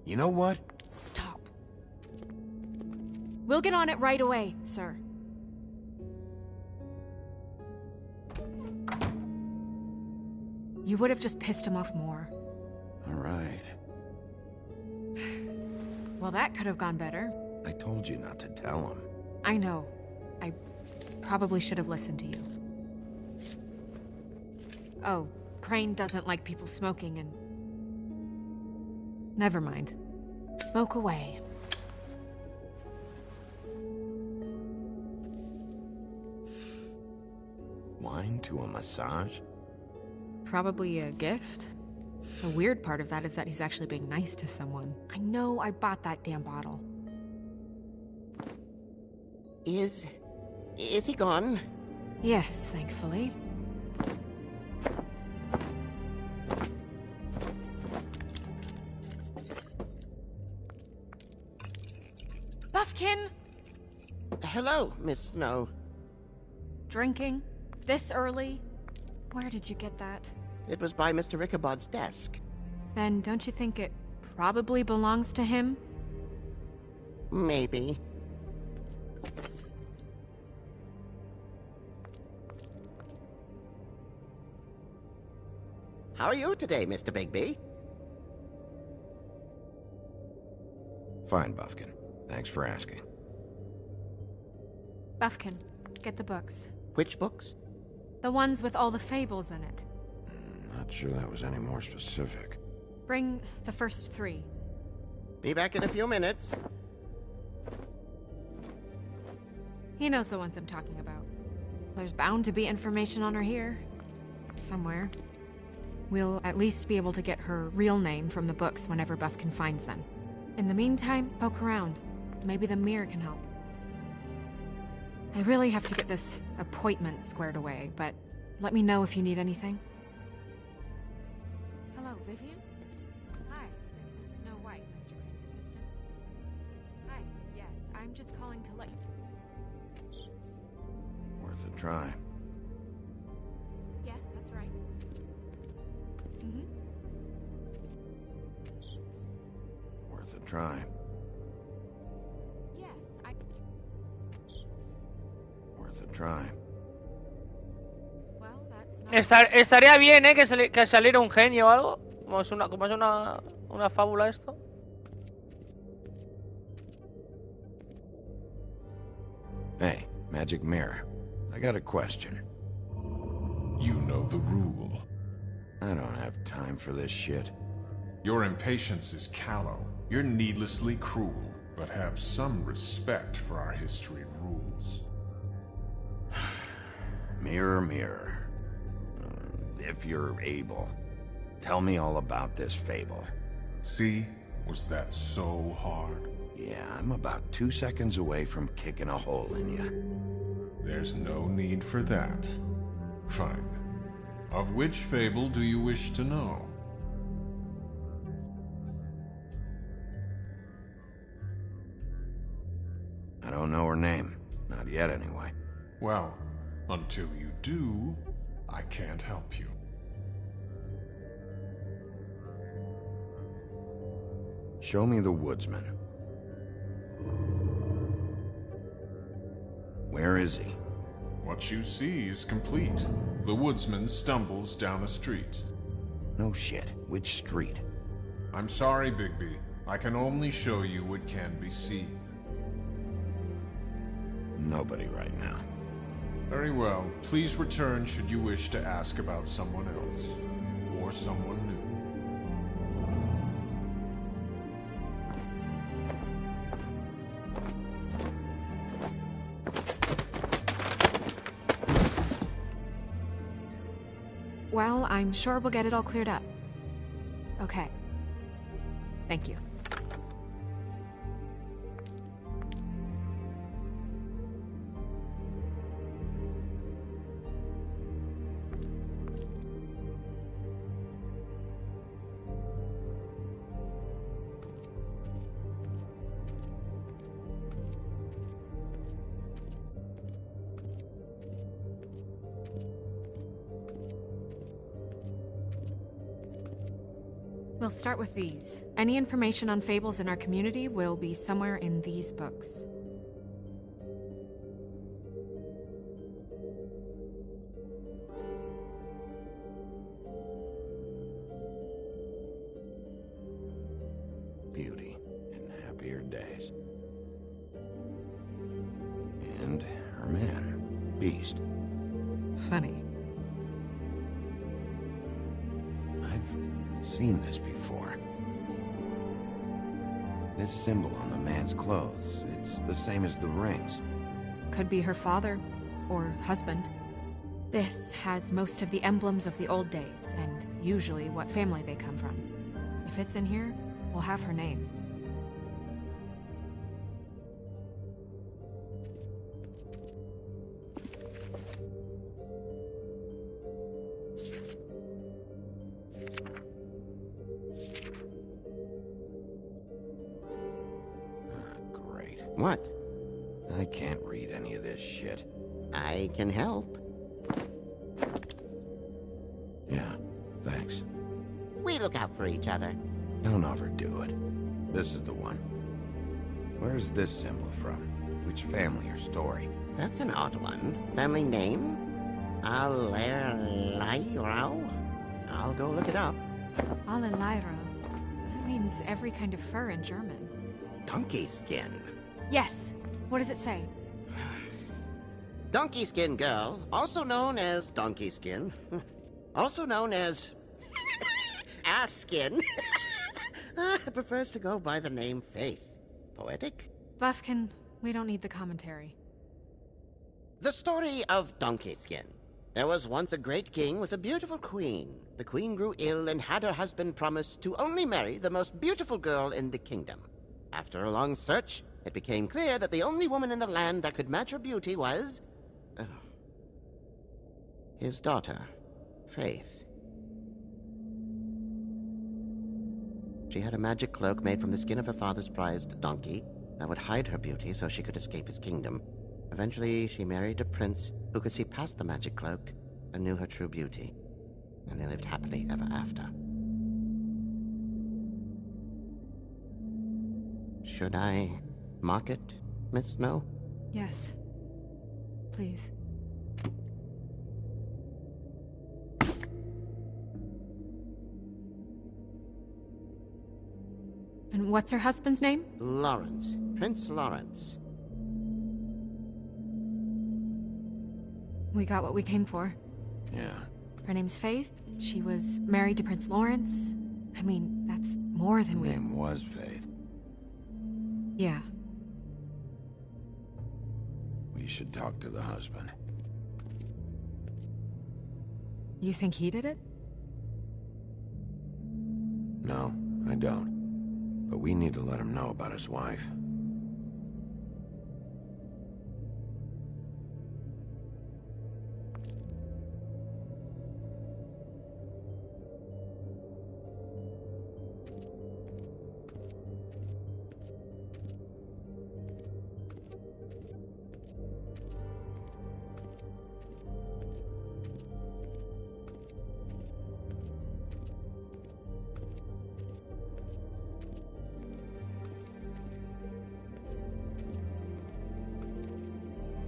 You know what? Stop. We'll get on it right away, sir. You would have just pissed him off more. All right. Well, that could have gone better. I told you not to tell him. I know. I probably should have listened to you. Oh, Crane doesn't like people smoking and... Never mind. Smoke away. Wine to a massage? Probably a gift. The weird part of that is that he's actually being nice to someone. I know I bought that damn bottle. Is he gone? Yes, thankfully. Buffkin! Hello, Miss Snow. Drinking? This early? Where did you get that? It was by Mr. Ichabod's desk. Then don't you think it probably belongs to him? Maybe. How are you today, Mr. Bigby? Fine, Buffkin. Thanks for asking. Buffkin, get the books. Which books? The ones with all the fables in it. Not sure that was any more specific. Bring the first 3. Be back in a few minutes. He knows the ones I'm talking about. There's bound to be information on her here. Somewhere. We'll at least be able to get her real name from the books whenever Buffkin finds them. In the meantime, poke around. Maybe the mirror can help. I really have to get this appointment squared away, but let me know if you need anything. Hello, Vivian? Hi, this is Snow White, Mr. Crane's assistant. Hi, yes, I'm just calling to let you... Worth a try. Yes, that's right. Worth a try. Yes, Worth a try. Well, that's not... Estaría bien, que saliera un genio o algo. Como es una fábula esto. Hey, Magic Mirror. I got a question. You know the rule. I don't have time for this shit. Your impatience is callow. You're needlessly cruel, but have some respect for our history rules. Mirror, mirror. If you're able, tell me all about this fable. See? Was that so hard? Yeah, I'm about 2 seconds away from kicking a hole in you. There's no need for that. Fine. Of which fable do you wish to know? I don't know her Well, until you do, I can't help you. Show me the woodsman. Where is he? What you see is complete. The woodsman stumbles down a street. No shit. Which street? I'm sorry, Bigby. I can only show you what can be seen. Nobody right now. Very well. Please return should you wish to ask about someone else. Or someone new. Well, I'm sure we'll get it all cleared up. Okay. Thank you. We'll start with these. Any information on fables in our community will be somewhere in these books. Beauty in happier days. And her man, Beast. Funny. I've seen this before. This symbol on the man's clothes, it's the same as the rings. Could be her father or husband. This has most of the emblems of the old days, and usually what family they come from. If it's in here, we'll have her name. Great. What? I can't read any of this shit. I can help. Yeah, thanks. We look out for each other. Don't overdo it. This is the one. Where's this symbol from? Which family or story? That's an odd one. Family name? Allerleirauh? I'll go look it up. Allerleirauh. That means every kind of fur in German. Donkey skin. Yes. What does it say? Donkey skin girl, also known as donkey skin. Also known as ass skin. Prefers to go by the name Faith. Poetic? Buffkin, we don't need the commentary. The story of Donkey Skin. There was once a great king with a beautiful queen. The queen grew ill and had her husband promise to only marry the most beautiful girl in the kingdom. After a long search, it became clear that the only woman in the land that could match her beauty was... his daughter, Faith. She had a magic cloak made from the skin of her father's prized donkey that would hide her beauty so she could escape his kingdom. Eventually, she married a prince who could see past the magic cloak and knew her true beauty. And they lived happily ever after. Should I mark it, Miss Snow? Yes. Please. And what's her husband's name? Lawrence. Prince Lawrence. We got what we came for. Yeah. Her name's Faith. She was married to Prince Lawrence. I mean, that's more than we... Her name was Faith. Yeah. We should talk to the husband. You think he did it? No, I don't. But we need to let him know about his wife.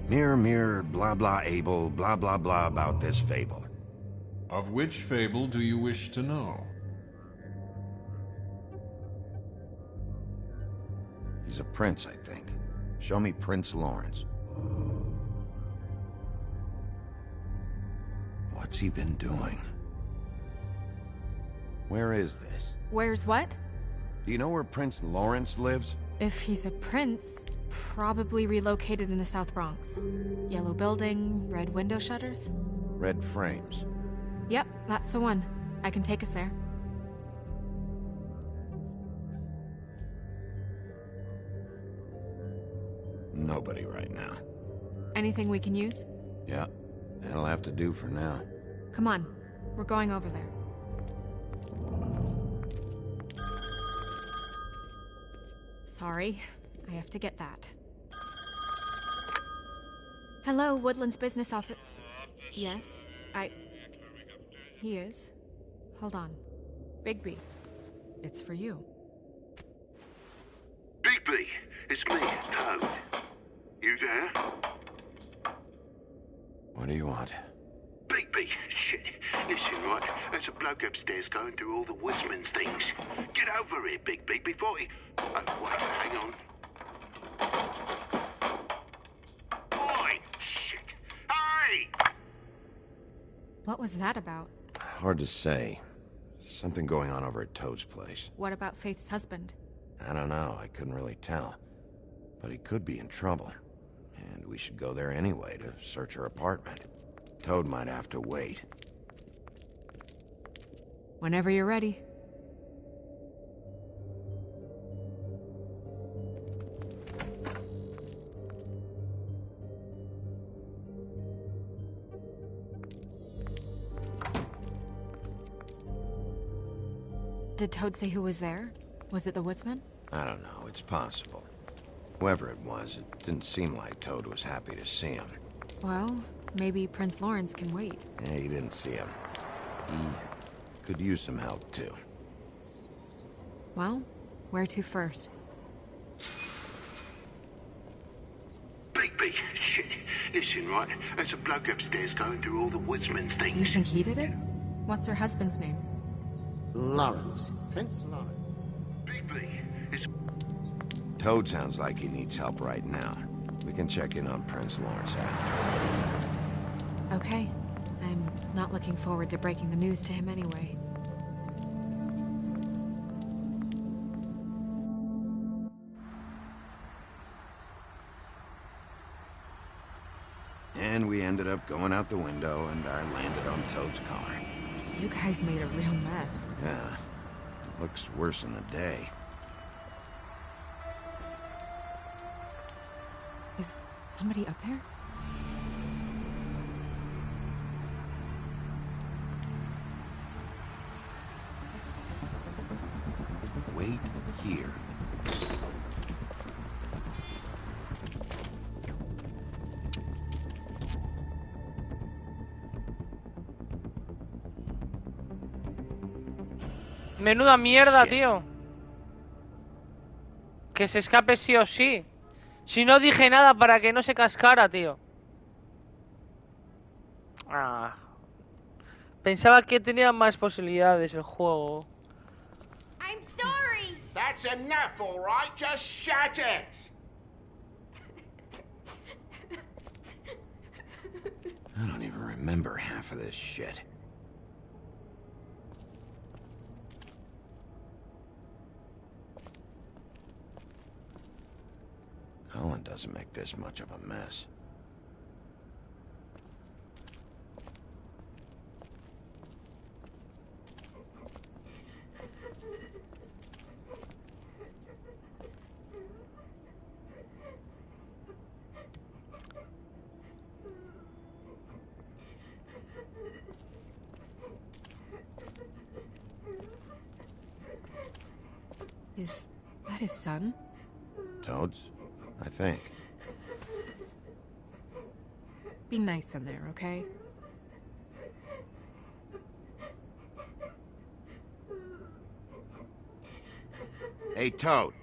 Mirror, mirror, blah blah able, blah blah blah about this fable. Of which fable do you wish to know? He's a prince, I think. Show me Prince Lawrence. What's he been doing? Where is this? Where's what? Do you know where Prince Lawrence lives? If he's a prince, probably relocated in the South Bronx. Yellow building, red window shutters? Red frames. Yep, that's the one. I can take us there. Nobody right now. Anything we can use? Yeah, that'll have to do for now. Come on, we're going over there. Sorry, I have to get that. Hello, Woodland's business office. Yes, He is. Hold on. Bigby, it's for you. Bigby, it's me, Toad. You there? What do you want? Bigby, shit. Listen, right, there's a bloke upstairs going through all the woodsman's things. Get over here, Bigby, before he... Oh, wait, hang on. Oi, shit. Hey! What was that about? Hard to say. Something going on over at Toad's place. What about Faith's husband? I don't know, I couldn't really tell. But he could be in trouble. And we should go there anyway to search her apartment. Toad might have to wait. Whenever you're ready. Did Toad say who was there? Was it the woodsman? I don't know, it's possible. Whoever it was, it didn't seem like Toad was happy to see him. Well, maybe Prince Lawrence can wait. Yeah, he didn't see him. He could use some help, too. Well, where to first? Bigby, shit. Listen, right, there's a bloke upstairs going through all the woodsman's things. You think he did it? What's her husband's name? Lawrence. Prince Lawrence. Bigby, it's... Toad sounds like he needs help right now. We can check in on Prince Lawrence after. Okay. I'm not looking forward to breaking the news to him anyway. And we ended up going out the window, and I landed on Toad's car. You guys made a real mess. Yeah. Looks worse in the day. Is somebody up there? Wait here. Menuda mierda, tío. Que se escape sí o sí. Si no dije nada para que no se cascara, tío. Ah. Pensaba que tenía más posibilidades el juego. I'm sorry. That's enough, all right? Just shut it. I don't even remember half of this shit. Colin doesn't make this much of a mess. Is that his son? Toad's? I think. Be nice in there, okay? Hey, Toad.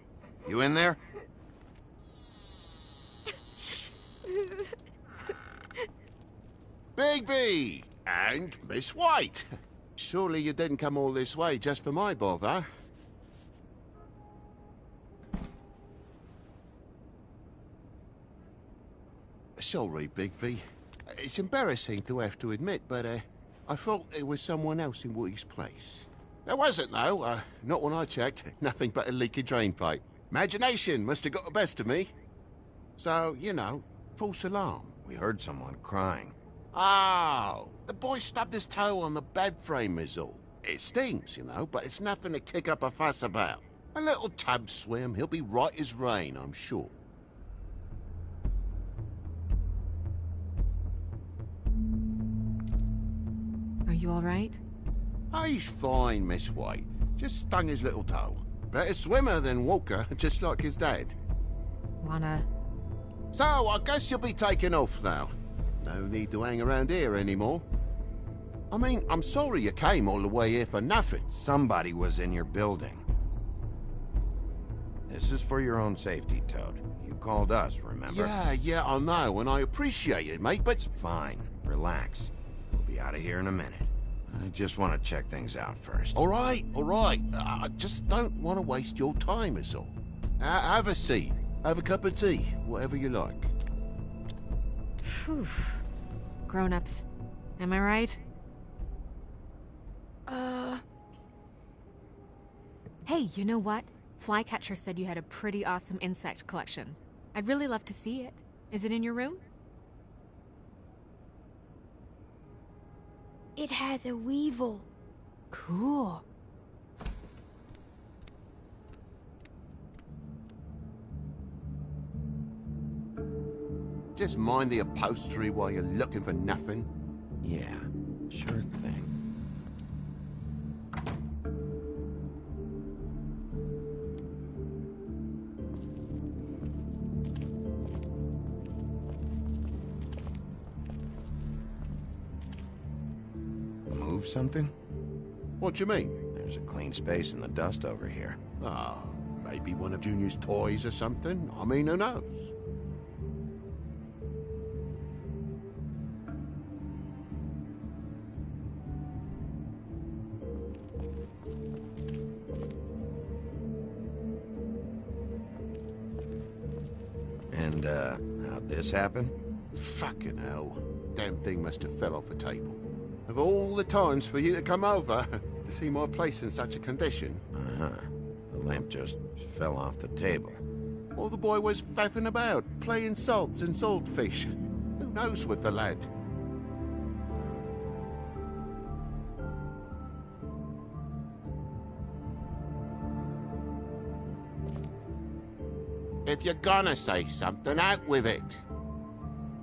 You in there? Bigby! And Miss White! Surely you didn't come all this way just for my bother? Sorry, Bigby. It's embarrassing to have to admit, but I thought there was someone else in Woody's place. There wasn't, though. Not when I checked. Nothing but a leaky drain pipe. Imagination must have got the best of me. So, you know, false alarm. We heard someone crying. Oh, the boy stubbed his toe on the bed frame is all. It stings, you know, but it's nothing to kick up a fuss about. A little tub swim, he'll be right as rain, I'm sure. Are you all right? He's fine, Miss White. Just stung his little toe. Better swimmer than walker, just like his dad. Lana. So, I guess you'll be taking off now. No need to hang around here anymore. I mean, I'm sorry you came all the way here for nothing. Somebody was in your building. This is for your own safety, Toad. You called us, remember? Yeah, I know, and I appreciate it, mate, but... It's fine. Relax. We'll be out of here in a minute. I just want to check things out first. All right. I just don't want to waste your time, is all. Have a seat. Have a cup of tea. Whatever you like. Phew. Grown-ups. Am I right? Hey, you know what? Flycatcher said you had a pretty awesome insect collection. I'd really love to see it. Is it in your room? It has a weevil. Cool. Just mind the upholstery while you're looking for nothing. Yeah, sure thing. Move something? What do you mean? There's a clean space in the dust over here. Oh, maybe one of Junior's toys or something. I mean, who knows? And, how'd this happen? Fucking hell. Damn thing must have fell off a table. Of all the times for you to come over to see my place in such a condition. Uh-huh. The lamp just fell off the table. Or the boy was faffing about, playing salts and saltfish. Who knows with the lad? If you're gonna say something, out with it.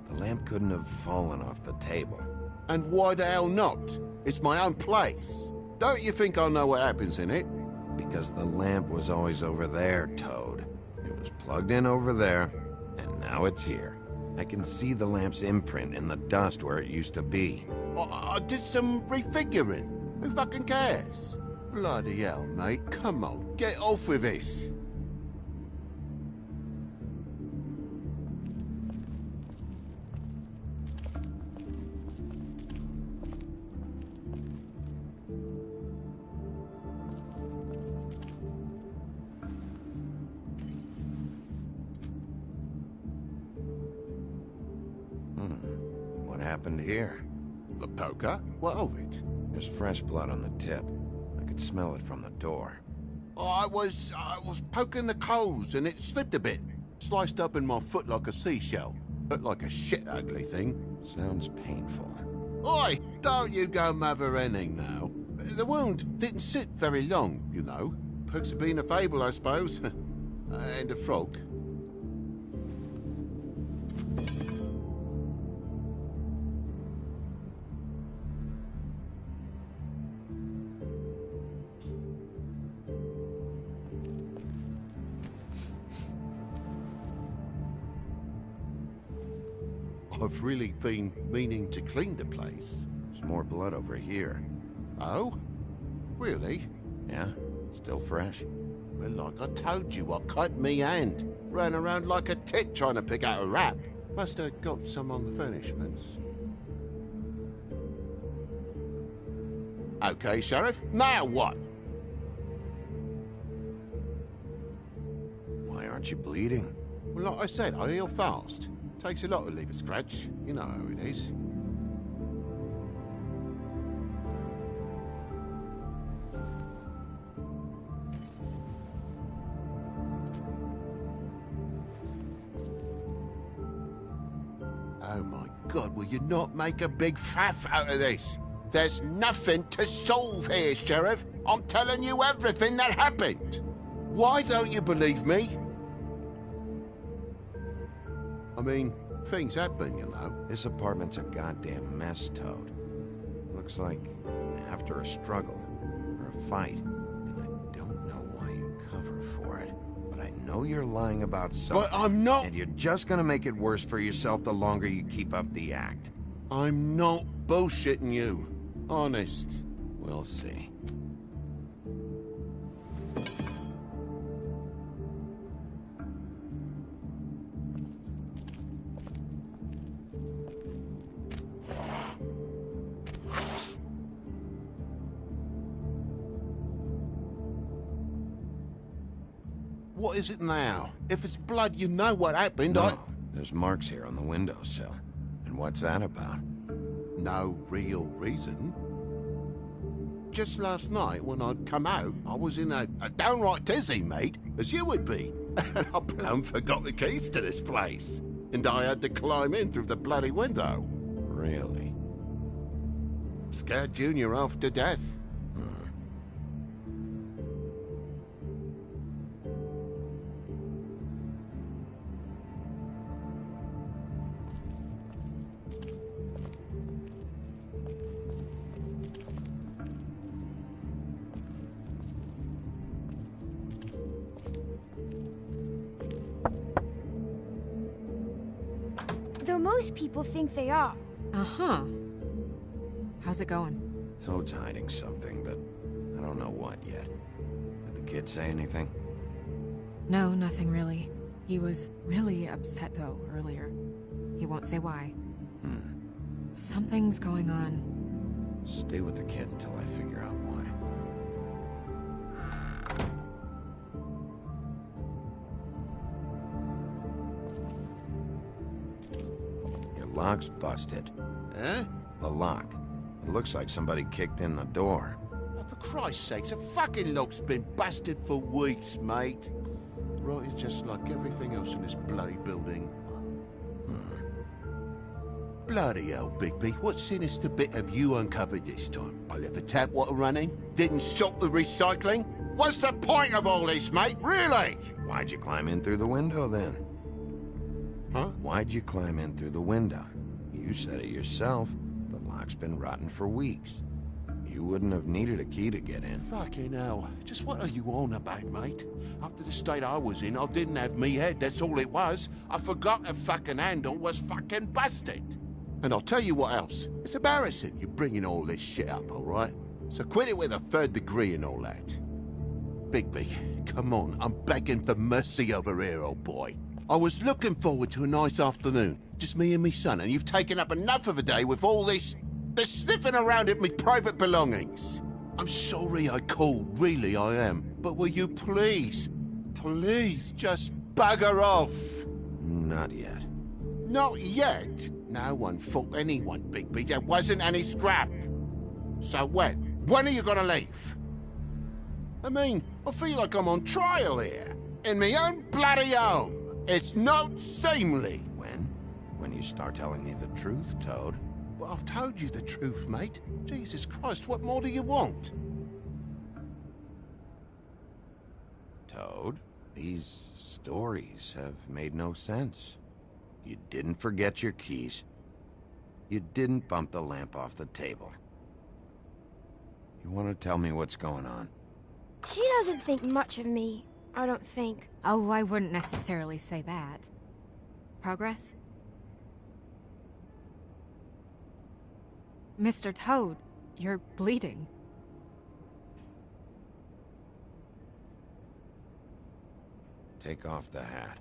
The lamp couldn't have fallen off the table. And why the hell not? It's my own place. Don't you think I know what happens in it? Because the lamp was always over there, Toad. It was plugged in over there, and now it's here. I can see the lamp's imprint in the dust where it used to be. I did some refiguring. Who fucking cares? Bloody hell, mate. Come on, get off with this. What happened here? The poker? What of it? There's fresh blood on the tip. I could smell it from the door. I was poking the coals and it slipped a bit. Sliced up in my foot like a seashell. Looked like a shit ugly thing. Sounds painful. Oi! Don't you go mother-henning now. The wound didn't sit very long, you know. Perks have been a fable, I suppose. And a frog. I've really been meaning to clean the place. There's more blood over here. Oh? Really? Yeah? Still fresh? Well, like I told you, I cut me hand. Ran around like a tit trying to pick out a wrap. Must have got some on the furnishments. Okay, Sheriff, now what? Why aren't you bleeding? Well, like I said, I heal fast. Takes a lot to leave a scratch. You know how it is. Oh my God, will you not make a big faff out of this? There's nothing to solve here, Sheriff. I'm telling you everything that happened. Why don't you believe me? I mean, things happen, you know. This apartment's a goddamn mess, Toad. Looks like after a struggle, or a fight. And I don't know why you cover for it. But I know you're lying about something. But I'm not... And you're just gonna make it worse for yourself the longer you keep up the act. I'm not bullshitting you. Honest. We'll see. What is it now? If it's blood, you know what happened. No, there's marks here on the windowsill. And what's that about? No real reason. Just last night, when I'd come out, I was in a downright tizzy, mate, as you would be. And I plumb forgot the keys to this place. And I had to climb in through the bloody window. Really? Scared Junior half to death. Though most people think they are. Uh-huh. How's it going? Toad's hiding something, but I don't know what yet. Did the kid say anything? No, nothing really. He was really upset, though, earlier. He won't say why. Something's going on. Stay with the kid until I figure out what. Your lock's busted. Eh? The lock. It looks like somebody kicked in the door. Oh, for Christ's sakes, the fucking lock's been busted for weeks, mate. Right, it's just like everything else in this bloody building. Bloody hell, Bigby, what sinister bit have you uncovered this time? I left the tap water running, didn't stop the recycling? What's the point of all this, mate, really? Why'd you climb in through the window, then? Huh? Why'd you climb in through the window? You said it yourself. The lock's been rotten for weeks. You wouldn't have needed a key to get in. Fucking hell, just what are you on about, mate? After the state I was in, I didn't have me head, that's all it was. I forgot the fucking handle was fucking busted. And I'll tell you what else. It's embarrassing you bringing all this shit up, all right? So quit it with a third degree and all that. Bigby, come on, I'm begging for mercy over here, old boy. I was looking forward to a nice afternoon, just me and me son, and you've taken up enough of a day with all this sniffing around at me private belongings. I'm sorry I called, really I am. But will you please just bugger off? Not yet. Not yet? No one fought anyone, Bigby. There wasn't any scrap. So when? When are you gonna leave? I mean, I feel like I'm on trial here. In my own bloody home. It's not seemly. When? When you start telling me the truth, Toad. Well, I've told you the truth, mate. Jesus Christ, what more do you want? Toad, these stories have made no sense. You didn't forget your keys. You didn't bump the lamp off the table. You want to tell me what's going on? She doesn't think much of me, I don't think. Oh, I wouldn't necessarily say that. Progress? Mr. Toad, you're bleeding. Take off the hat.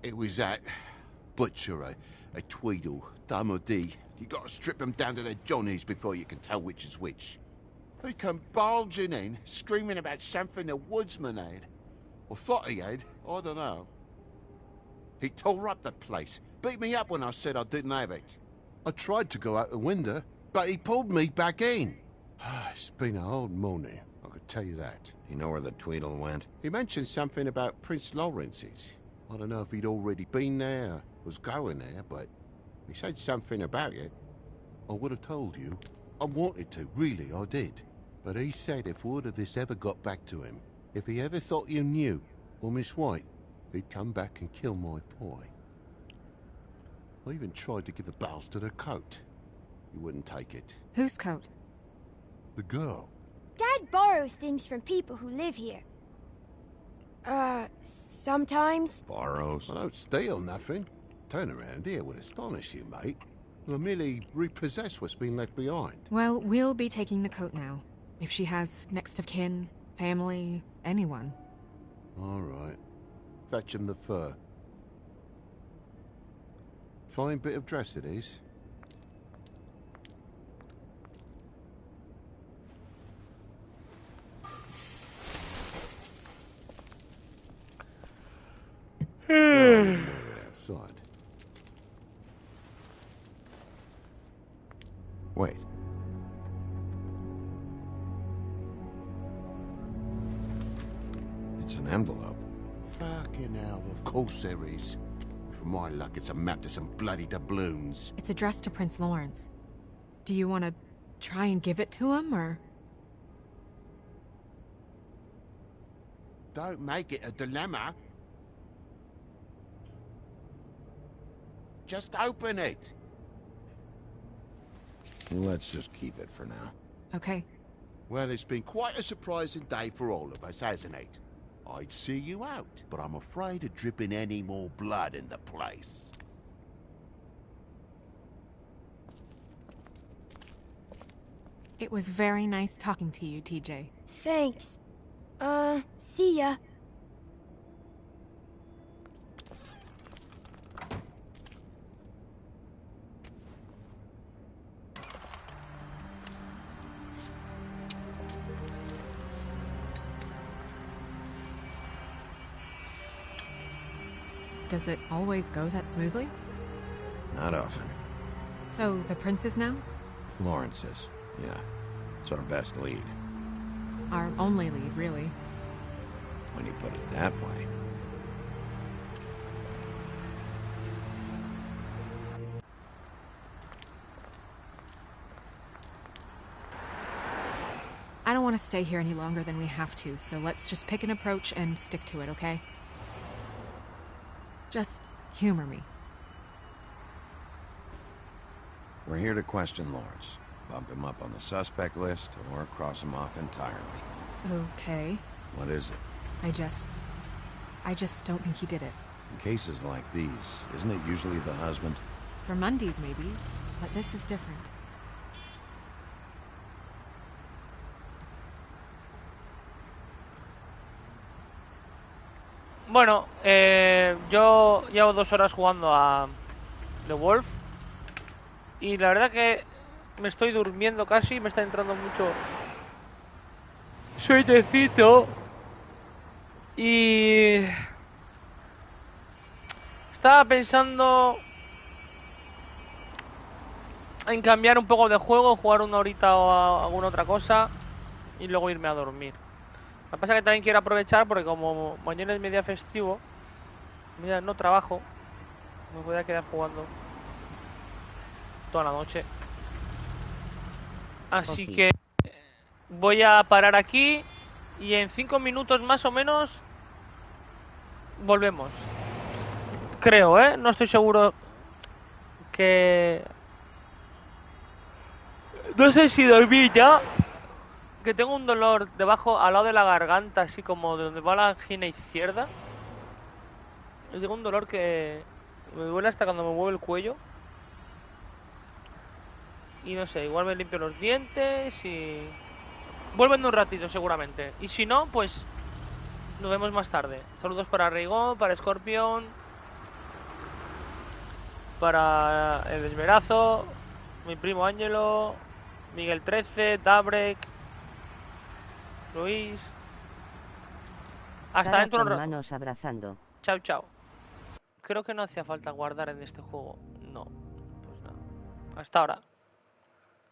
It was that butcher, a Tweedle, Dum or D. You gotta strip them down to their johnnies before you can tell which is which. He come bulging in, screaming about something the woodsman had. Or thought he had, I don't know. He tore up the place, beat me up when I said I didn't have it. I tried to go out the window, but he pulled me back in. It's been a hard morning, I could tell you that. You know where the Tweedle went? He mentioned something about Prince Lawrence's. I don't know if he'd already been there, or was going there, but he said something about it. I would have told you. I wanted to, really, I did. But he said if word of this ever got back to him, if he ever thought you knew, or Miss White, he'd come back and kill my boy. I even tried to give the bastard a coat. He wouldn't take it. Whose coat? The girl. Dad borrows things from people who live here. Sometimes. Borrows? I don't steal nothing. Turn around here would astonish you, mate. I merely repossess what's been left behind. Well, we'll be taking the coat now. If she has next of kin, family, anyone. All right. Fetch him the fur. Fine bit of dress it is. Outside. Wait. It's an envelope. Fucking hell, of course there is. For my luck, it's a map to some bloody doubloons. It's addressed to Prince Lawrence. Do you want to try and give it to him, or...? Don't make it a dilemma. Just open it. Let's just keep it for now. Okay. Well, it's been quite a surprising day for all of us, hasn't it? I'd see you out, but I'm afraid of dripping any more blood in the place. It was very nice talking to you, TJ. Thanks. See ya. Does it always go that smoothly? Not often. So, the prince is now? Lawrence is, yeah. It's our best lead. Our only lead, really. When you put it that way. I don't want to stay here any longer than we have to, so let's just pick an approach and stick to it, okay? Just humor me. We're here to question Lawrence. Bump him up on the suspect list, or cross him off entirely. Okay. What is it? I just don't think he did it. In cases like these, isn't it usually the husband? For Mundy's, maybe. But this is different. Bueno, yo llevo 2 horas jugando a The Wolf. Y la verdad que me estoy durmiendo casi, me está entrando mucho sueñecito. Y estaba pensando en cambiar un poco de juego, jugar una horita o alguna otra cosa y luego irme a dormir. Lo que pasa es que también quiero aprovechar porque como mañana es mi día festivo, mira, no trabajo, me voy a quedar jugando toda la noche. Así que voy a parar aquí y en 5 minutos más o menos volvemos. Creo, no estoy seguro que... No sé si dormí ya. Que tengo un dolor debajo, al lado de la garganta, así como de donde va la angina izquierda. Y tengo un dolor que me duele hasta cuando me mueve el cuello. Y no sé, igual me limpio los dientes y... Vuelvo en un ratito seguramente. Y si no, pues nos vemos más tarde. Saludos para ReiGoN, para Scorpion. para el Esmerazo, mi primo Ángelo, Miguel 13, Dabrek, Luis. Hasta Cara dentro de un con rato. manos abrazando. Chao, chao. Creo que no hacía falta guardar en este juego. No, pues nada. Hasta ahora.